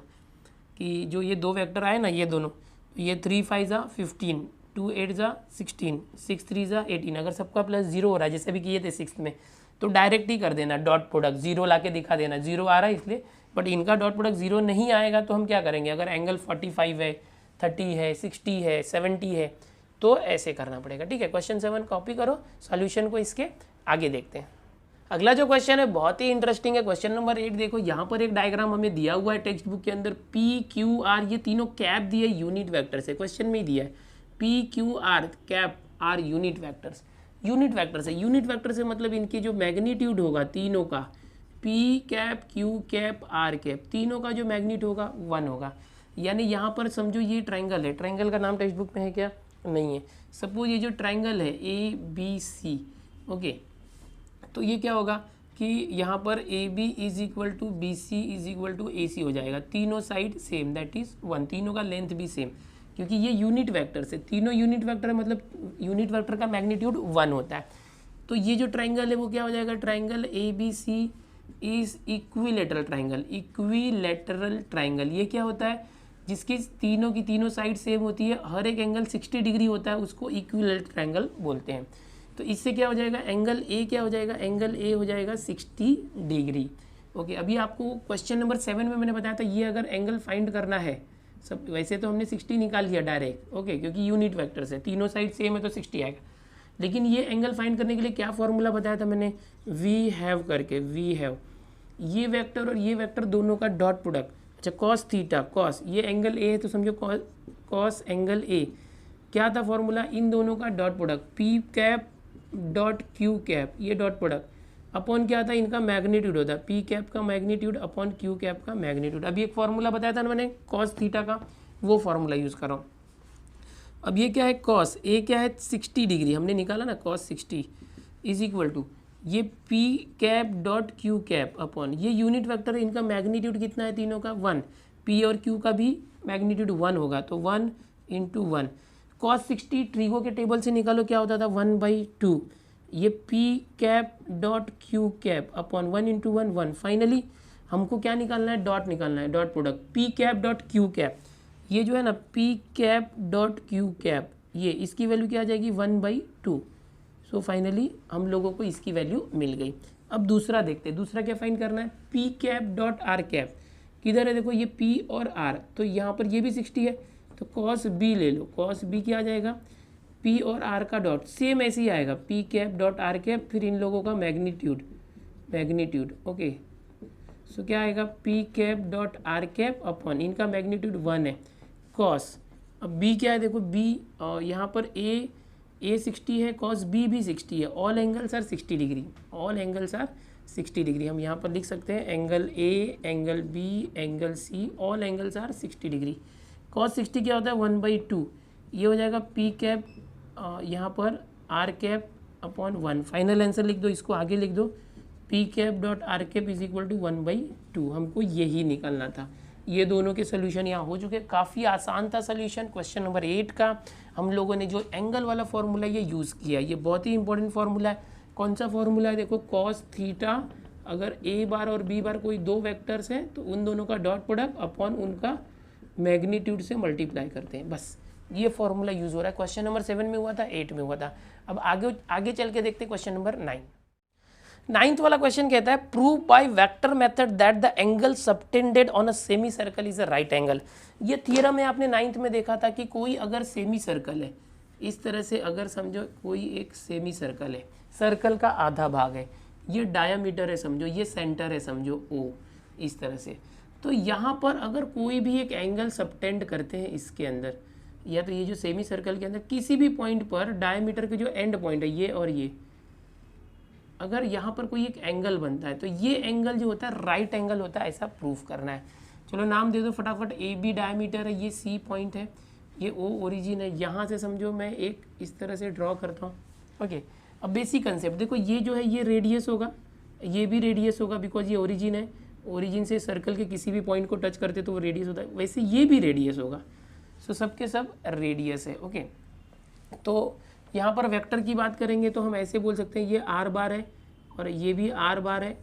Speaker 1: कि जो ये दो वेक्टर आए ना ये दोनों ये 3 5 ज़ा 15 2 8 ज़ा 16 6 3 ज़ा 18. अगर सबका प्लस 0 हो रहा है जैसे भी किए थे 6th में तो डायरेक्ट ही कर देना डॉट प्रोडक्ट 0 ला के दिखा देना. 0 आ रहा है इसलिए बट इनका डॉट प्रोडक्ट 0 नहीं आएगा तो हम क्या करेंगे अगर एंगल 45 है 30 है 60 है 70 है तो ऐसे करना पड़ेगा. ठीक है क्वेश्चन 7 कॉपी करो. सॉल्यूशन को इसके आगे देखते हैं. अगला जो क्वेश्चन है बहुत ही इंटरेस्टिंग है. क्वेश्चन नंबर 8 देखो यहाँ पर एक डायग्राम हमें दिया हुआ है टेक्स्ट बुक के अंदर. पी क्यू आर ये तीनों कैप दिए यूनिट वेक्टर से. क्वेश्चन में ही दिया है P Q R cap are unit vectors. Unit vector से यूनिट वेक्टर से मतलब इनकी जो मैग्नीट्यूड होगा तीनों का P cap Q cap R cap तीनों का जो मैग्नीट्यूड होगा 1 होगा. यानी यहाँ पर समझो ये ट्राइंगल है. ट्राइंगल का नाम टेक्स्ट बुक में है क्या नहीं है. सपोज ये जो ट्राइंगल है ए बी सी ओके तो ये क्या होगा कि यहाँ पर A B is equal to B C is equal to A C हो जाएगा. तीनों साइड सेम दैट इज 1. तीनों का लेंथ भी सेम क्योंकि ये यूनिट वेक्टर से तीनों यूनिट वेक्टर है मतलब यूनिट वेक्टर का मैग्नीट्यूड 1 होता है. तो ये जो ट्राइंगल है वो क्या हो जाएगा triangle A B C is equilateral triangle. Equilateral triangle ये क्या होता है जिसकी तीनों की तीनों साइड सेम होती है हर एक एंगल 60 डिग्री होता है उसको इक्विलेटरल ट्राइंगल बोलते हैं. तो इससे क्या हो जाएगा एंगल ए क्या हो जाएगा एंगल ए हो जाएगा 60 डिग्री. ओके अभी आपको क्वेश्चन नंबर 7 में मैंने बताया था ये अगर एंगल फाइंड करना है सब वैसे तो हमने 60 निकाल लिया डायरेक्ट ओके क्योंकि यूनिट वेक्टर से तीनों साइड सेम है तो 60 आएगा. लेकिन ये एंगल फाइंड करने के लिए क्या फॉर्मूला बताया था मैंने वी हैव करके. वी हैव ये वेक्टर और ये वेक्टर दोनों का डॉट प्रोडक्ट. अच्छा कॉस थीटा कॉस ये एंगल ए है तो समझो कॉस एंगल ए क्या था फॉर्मूला इन दोनों का dot product P cap dot Q cap ये डॉट प्रोडक्ट अपॉन क्या था इनका मैग्नीट्यूड होता है पी कैप का मैग्नीट्यूड अपॉन क्यू कैप का मैग्नीट्यूड. अभी एक फॉर्मूला बताया था मैंने कॉस थीटा का वो फॉर्मूला यूज़ कर रहा हूँ. अब ये क्या है कॉस ए क्या है 60 डिग्री हमने निकाला ना कॉस 60 इज इक्वल टू ये P cap dot Q cap upon ये यूनिट वेक्टर है इनका मैग्नीट्यूड कितना है तीनों का 1. पी और क्यू का भी मैग्नीट्यूड 1 होगा तो 1 इंटू 1. कॉस 60 ट्रिगो के टेबल से निकालो क्या होता था 1/2 ये P cap dot Q cap upon 1 into 1 1। Finally हमको क्या निकालना है, डॉट निकालना है, dot product P cap dot Q cap, ये जो है ना P cap dot Q cap, ये इसकी वैल्यू क्या आ जाएगी 1/2। सो फाइनली हम लोगों को इसकी वैल्यू मिल गई। अब दूसरा देखते हैं, दूसरा क्या फाइंड करना है, P cap dot R cap, किधर है देखो ये पी और आर, तो यहाँ पर ये भी 60 है, तो कॉस बी ले लो, कॉस बी क्या आ जाएगा, पी और आर का डॉट सेम ऐसे ही आएगा, P cap dot R cap, फिर इन लोगों का मैग्नीट्यूड, मैग्नीट्यूड ओके। सो क्या आएगा, P cap dot R cap upon इनका मैग्नीट्यूड 1 है, कॉस, अब बी क्या है देखो बी, यहाँ पर ए 60 है, कॉस बी भी 60 है, all angles are 60 degree, all angles are 60 degree. हम यहाँ पर लिख सकते हैं angle A, angle B, angle C, all angles are 60 degree. Cos 60 क्या होता है 1/2, ये हो जाएगा पी कैप यहाँ पर R cap upon 1। Final answer लिख दो, इसको आगे लिख दो, P cap dot R cap is equal to 1/2। हमको यही निकालना था। ये दोनों के सोल्यूशन यहाँ हो चुके, काफ़ी आसान था सोल्यूशन। क्वेश्चन नंबर 8 का हम लोगों ने जो एंगल वाला फॉर्मूला ये यूज़ किया, ये बहुत ही इंपॉर्टेंट फॉर्मूला है। कौन सा फॉर्मूला है देखो, कॉस थीटा, अगर ए बार और बी बार कोई दो वेक्टर्स हैं तो उन दोनों का डॉट प्रोडक्ट अपॉन उनका मैग्नीट्यूड से मल्टीप्लाई करते हैं, बस ये फॉर्मूला यूज़ हो रहा है। क्वेश्चन नंबर 7 में हुआ था, 8 में हुआ था। अब आगे चल के देखते हैं क्वेश्चन नंबर 9। 9th वाला क्वेश्चन कहता है prove by vector method that the angle subtended on a semi circle is a right angle. ये थियरम है, आपने 9th में देखा था कि कोई अगर सेमी सर्कल है, इस तरह से अगर समझो कोई एक सेमी सर्कल है, सर्कल का आधा भाग है, ये डायामीटर है समझो, ये सेंटर है समझो ओ, इस तरह से, तो यहाँ पर अगर कोई भी एक एंगल सबटेंड करते हैं इसके अंदर, या तो ये जो सेमी सर्कल के अंदर किसी भी पॉइंट पर डायमीटर के जो एंड पॉइंट है ये और ये, अगर यहाँ पर कोई एक एंगल बनता है तो ये एंगल जो होता है राइट एंगल होता है, ऐसा प्रूफ करना है। चलो नाम दे दो फटाफट, ए बी डायमीटर है, ये सी पॉइंट है, ये ओ ओरिजिन है। यहाँ से समझो मैं एक इस तरह से ड्रॉ करता हूँ, ओके। अब बेसिक कंसेप्ट देखो, ये जो है ये रेडियस होगा, ये भी रेडियस होगा, बिकॉज ये ओरिजिन है, ओरिजिन से सर्कल के किसी भी पॉइंट को टच करते तो वो रेडियस होता है, वैसे ये भी रेडियस होगा। सो सबके सब रेडियस है, ओके। तो यहाँ पर वेक्टर की बात करेंगे तो हम ऐसे बोल सकते हैं ये आर बार है और ये भी आर बार है।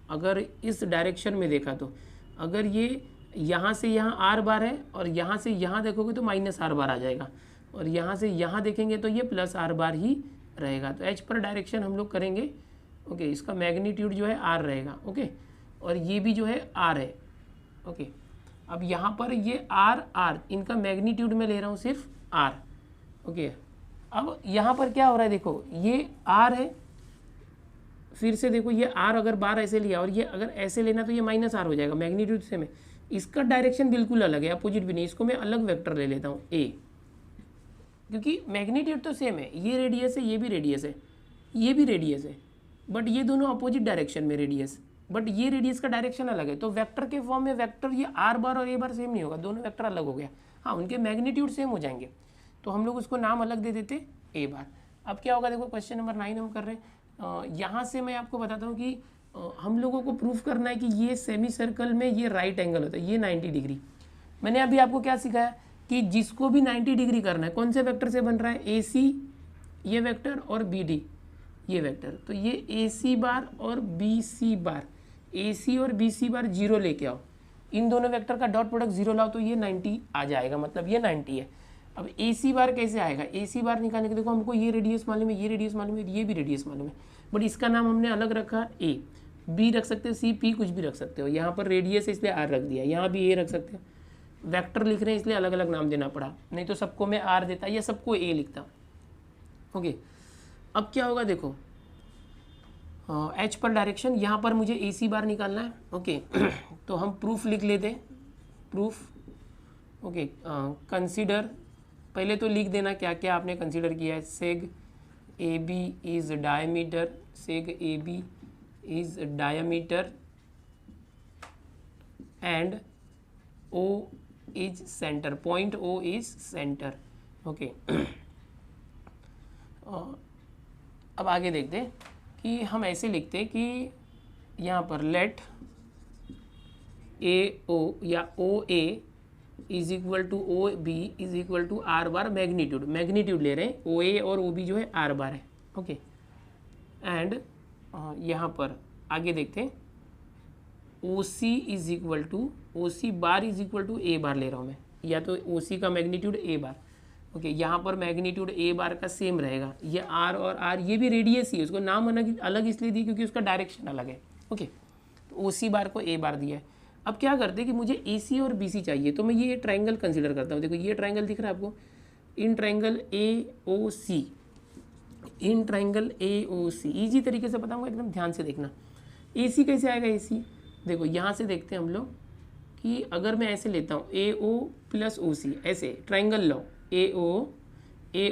Speaker 1: अगर इस डायरेक्शन में देखा तो अगर ये यहाँ से यहाँ आर बार है और यहाँ से यहाँ देखोगे तो माइनस आर बार आ जाएगा, और यहाँ से यहाँ देखेंगे तो ये प्लस आर बार ही रहेगा। तो एच पर डायरेक्शन हम लोग करेंगे, ओके। इसका मैग्नीट्यूड जो है आर रहेगा, ओके, और ये भी जो है आर है, ओके। अब यहाँ पर ये आर इनका मैग्नीट्यूड में ले रहा हूँ सिर्फ आर, ओके। अब यहाँ पर क्या हो रहा है देखो, ये आर है, फिर से देखो ये आर अगर बार ऐसे लिया और ये अगर ऐसे लेना तो ये माइनस आर हो जाएगा, मैग्नीट्यूड से में इसका डायरेक्शन बिल्कुल अलग है, अपोजिट भी नहीं। इसको मैं अलग वेक्टर ले लेता हूँ ए, क्योंकि मैग्नीट्यूड तो सेम है, ये रेडियस है, ये भी रेडियस है, ये भी रेडियस है, बट ये दोनों अपोजिट डायरेक्शन में रेडियस, बट ये रेडियस का डायरेक्शन अलग है। तो वेक्टर के फॉर्म में वेक्टर ये आर बार और ए बार सेम नहीं होगा, दोनों वेक्टर अलग हो गया। हाँ, उनके मैग्नीट्यूड सेम हो जाएंगे, तो हम लोग उसको नाम अलग दे देते ए बार। अब क्या होगा देखो, क्वेश्चन नंबर 9 हम कर रहे हैं। यहाँ से मैं आपको बताता हूँ कि हम लोगों को प्रूफ करना है कि ये सेमी सर्कल में ये राइट एंगल होता है, ये 90 डिग्री। मैंने अभी आपको क्या सिखाया कि जिसको भी 90 डिग्री करना है, कौन से वेक्टर से बन रहा है, ए सी ये वेक्टर और बी डी ये वेक्टर। तो ये ए सी बार और बी सी बार, ए सी और बी सी बार 0 लेके आओ, इन दोनों वेक्टर का डॉट प्रोडक्ट 0 लाओ तो ये 90 आ जाएगा, मतलब ये 90 है। अब ए सी बार कैसे आएगा, ए सी बार निकालने के देखो हमको ये रेडियस मालूम है, ये रेडियस मालूम है, ये भी रेडियस मालूम है, बट इसका नाम हमने अलग रखा ए, बी रख सकते हो, सी पी कुछ भी रख सकते हो। यहाँ पर रेडियस है इसलिए आर रख दिया, यहाँ भी ए रख सकते हो। वेक्टर लिख रहे हैं इसलिए अलग अलग नाम देना पड़ा, नहीं तो सबको मैं आर देता या सबको ए लिखता, ओके। अब क्या होगा देखो, एच पर डायरेक्शन, यहाँ पर मुझे ए सी बार निकालना है, ओके। तो हम प्रूफ लिख लेते, प्रूफ, ओके। कंसीडर, पहले तो लिख देना क्या क्या आपने कंसीडर किया है। Seg A B is diameter, seg A B is diameter and O is centre, point O is centre, okay. अब आगे देखते हैं कि हम ऐसे लिखते हैं कि यहाँ पर लेट ए ओ या O A is equal to O B is equal to r bar magnitude, magnitude ले रहे हैं, ओ ए और ओ बी जो है आर बार है, ओके। एंड यहाँ पर आगे देखते हैं O C is equal to O C bar is equal to A bar ले रहा हूँ मैं, या तो ओ सी का मैग्नीट्यूड ए बार। ओके, यहाँ पर मैग्नीट्यूड ए बार का सेम रहेगा, ये आर और आर ये भी रेडियस ही है, उसको नाम अलग अलग इसलिए दी क्योंकि उसका डायरेक्शन अलग है। ओके, तो ओ सी बार को ए बार दिया है। अब क्या करते हैं कि मुझे ए सी और बी सी चाहिए, तो मैं ये ट्राइंगल कंसिडर करता हूँ। देखो ये ट्राइंगल दिख रहा है आपको, in triangle A O C, in triangle A O C, easy तरीके से बताऊँगा, एकदम ध्यान से देखना। ए सी कैसे आएगा ए सी, देखो यहाँ से देखते हैं हम लोग कि अगर मैं ऐसे लेता हूँ ए ओ प्लस ओ सी, ऐसे ट्राइंगल लो, ए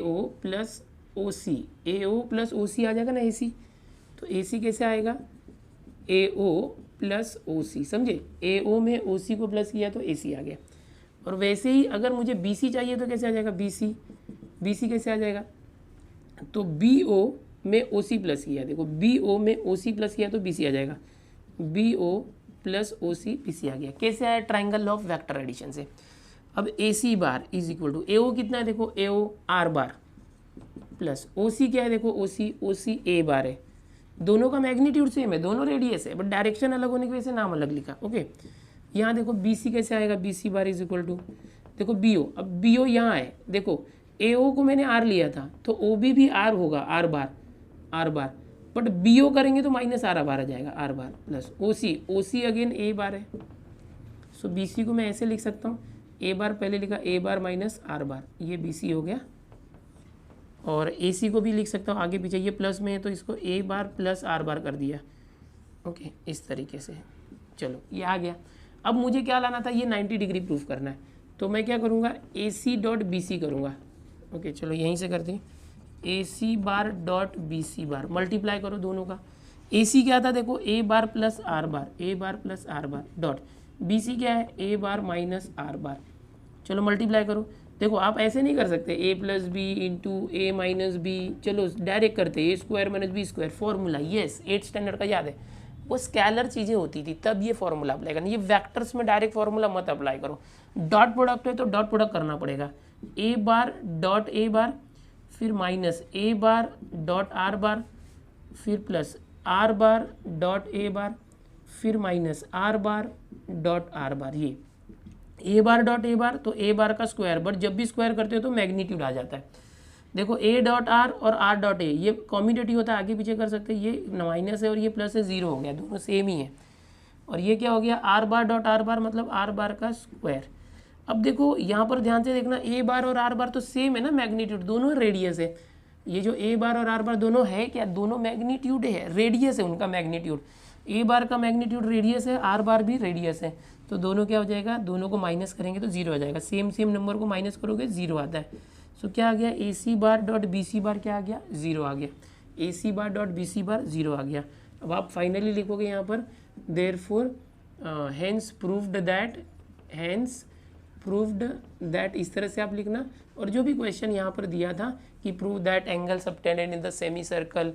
Speaker 1: ओ प्लस ओ सी, ए ओ प्लस ओ सी आ जाएगा ना ए सी। तो ए सी कैसे आएगा, ए ओ प्लस ओ सी, समझे, ए ओ में ओ सी को प्लस किया तो ए सी आ गया। और वैसे ही अगर मुझे बी सी चाहिए तो कैसे आ जाएगा, बी सी, बी सी कैसे आ जाएगा, तो बी ओ में ओ सी प्लस किया, देखो बी ओ में ओ सी प्लस किया तो बी सी आ जाएगा, B O plus O C B C आ गया। कैसे आया, ट्राइंगल ऑफ वेक्टर एडिशन से। अब A C bar is equal to A O कितना है, देखो ए O R bar plus O सी क्या है, देखो ओ सी ए बार है। दोनों का मैग्नीट्यूड सेम है, दोनों रेडियस है, बट डायरेक्शन अलग होने की वजह से नाम अलग लिखा। ओके, यहाँ देखो बी सी कैसे आएगा, B C bar is equal to देखो बी ओ, अब बी ओ यहाँ है, देखो ए ओ को मैंने आर लिया था तो ओ बी भी आर होगा, R bar, but B O करेंगे तो माइनस आर बार आ जाएगा, R bar plus O C again A bar है। सो बी सी को मैं ऐसे लिख सकता हूँ, ए बार पहले लिखा, ए बार माइनस आर बार, ये बी सी हो गया। और ए सी को भी लिख सकता हूँ आगे पीछे, ये प्लस में है तो इसको ए बार प्लस आर बार कर दिया। ओके, इस तरीके से, चलो ये आ गया। अब मुझे क्या लाना था, ये 90 डिग्री प्रूफ करना है, तो मैं क्या करूँगा, ए सी डॉट बी सी करूँगा। ओके, चलो यहीं से करते हैं, A C bar dot B C bar, multiply करो दोनों का। ए सी क्या था, देखो ए bar plus r bar, A bar plus r bar dot B C क्या है, ए बार माइनस आर बार। चलो मल्टीप्लाई करो, देखो आप ऐसे नहीं कर सकते A plus B into A minus B, चलो डायरेक्ट करते, A square minus B square, formula yes 8th standard का याद है, वो स्केलर चीज़ें होती थी तब ये फॉर्मूला अप्लाई करना। ये वेक्टर्स में डायरेक्ट फॉर्मूला मत अप्लाई करो, डॉट प्रोडक्ट है तो डॉट प्रोडक्ट करना पड़ेगा, ए बार डॉट ए बार, फिर माइनस ए बार डॉट आर बार, फिर प्लस आर बार डॉट ए बार, फिर minus are bar dot r bar. ये ए बार डॉट ए बार तो ए बार का स्क्वायर, बट जब भी स्क्वायर करते हो तो मैग्नीट्यूड आ जाता है। देखो ए डॉट आर और आर डॉट ए ये कॉम्यूटेटिव होता है, आगे पीछे कर सकते हैं, ये माइनस है और ये प्लस है, जीरो हो गया, दोनों सेम ही है। और ये क्या हो गया, आर बार डॉट आर बार मतलब आर बार का स्क्वायर। अब देखो यहाँ पर ध्यान से देखना, ए बार और आर बार तो सेम है ना, मैग्नीट्यूड दोनों रेडियस है। ये जो ए बार और आर बार दोनों है क्या, दोनों मैग्नीट्यूड है, रेडियस है उनका मैग्नीट्यूड, ए बार का मैग्नीट्यूड रेडियस है, आर बार भी रेडियस है, तो दोनों क्या हो जाएगा, दोनों को माइनस करेंगे तो जीरो आ जाएगा, सेम नंबर को माइनस करोगे जीरो आता है। सो क्या आ गया, ए C bar dot B C bar क्या आ गया, जीरो आ गया, ए C bar dot B C बार जीरो आ गया। अब आप फाइनली लिखोगे यहाँ पर देयरफॉर हेंस प्रूव्ड दैट, इस तरह से आप लिखना। और जो भी क्वेश्चन यहाँ पर दिया था कि prove that angle subtended in the semi circle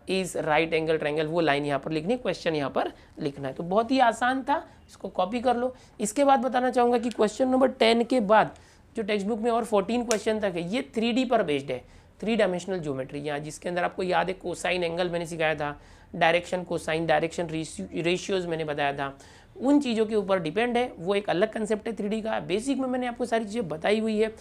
Speaker 1: is right angle triangle, वो लाइन यहाँ पर लिखनी, क्वेश्चन यहाँ पर लिखना है। तो बहुत ही आसान था, इसको कॉपी कर लो। इसके बाद बताना चाहूँगा कि क्वेश्चन नंबर 10 के बाद जो टेक्स्ट बुक में और 14 क्वेश्चन तक है, ये 3D पर बेस्ड है, 3 डायमेंशनल ज्योमेट्री, यहाँ जिसके अंदर आपको याद है कोसाइन एंगल मैंने सिखाया था, डायरेक्शन कोसाइन, डायरेक्शन रेशियोज मैंने बताया था, उन चीज़ों के ऊपर डिपेंड है। वो एक अलग कंसेप्ट है 3D का, बेसिक में मैंने आपको सारी चीज़ें बताई हुई है।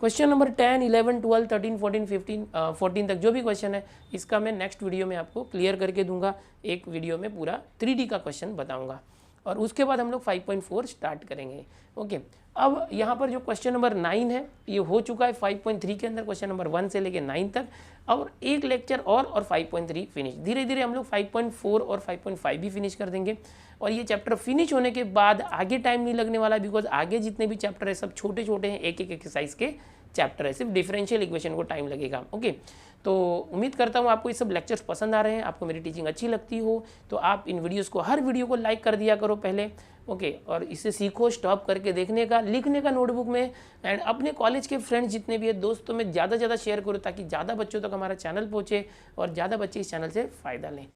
Speaker 1: क्वेश्चन नंबर 10, 11, 12, 13, 14, 15, 14 तक जो भी क्वेश्चन है, इसका मैं नेक्स्ट वीडियो में आपको क्लियर करके दूंगा। एक वीडियो में पूरा 3D का क्वेश्चन बताऊंगा और उसके बाद हम लोग 5.4 स्टार्ट करेंगे। ओके, अब यहाँ पर जो क्वेश्चन नंबर 9 है ये हो चुका है 5.3 के अंदर, क्वेश्चन नंबर 1 से लेके 9 तक, और एक लेक्चर और 5.3 फिनिश। धीरे धीरे हम लोग 5.4 और 5.5 भी फिनिश कर देंगे। और ये चैप्टर फिनिश होने के बाद आगे टाइम नहीं लगने वाला, बिकॉज आगे जितने भी चैप्टर है सब छोटे छोटे हैं, एक एक एक्सरसाइज के चैप्टर है, सिर्फ डिफरेंशियल इक्वेशन को टाइम लगेगा। ओके, तो उम्मीद करता हूँ आपको ये सब लेक्चर्स पसंद आ रहे हैं, आपको मेरी टीचिंग अच्छी लगती हो तो आप इन वीडियोस को, हर वीडियो को लाइक कर दिया करो पहले। ओके, और इसे सीखो स्टॉप करके देखने का, लिखने का नोटबुक में, एंड अपने कॉलेज के फ्रेंड्स जितने भी है दोस्तों में ज़्यादा से ज़्यादा शेयर करो ताकि ज़्यादा बच्चों तक हमारा चैनल पहुँचे और ज़्यादा बच्चे इस चैनल से फ़ायदा लें।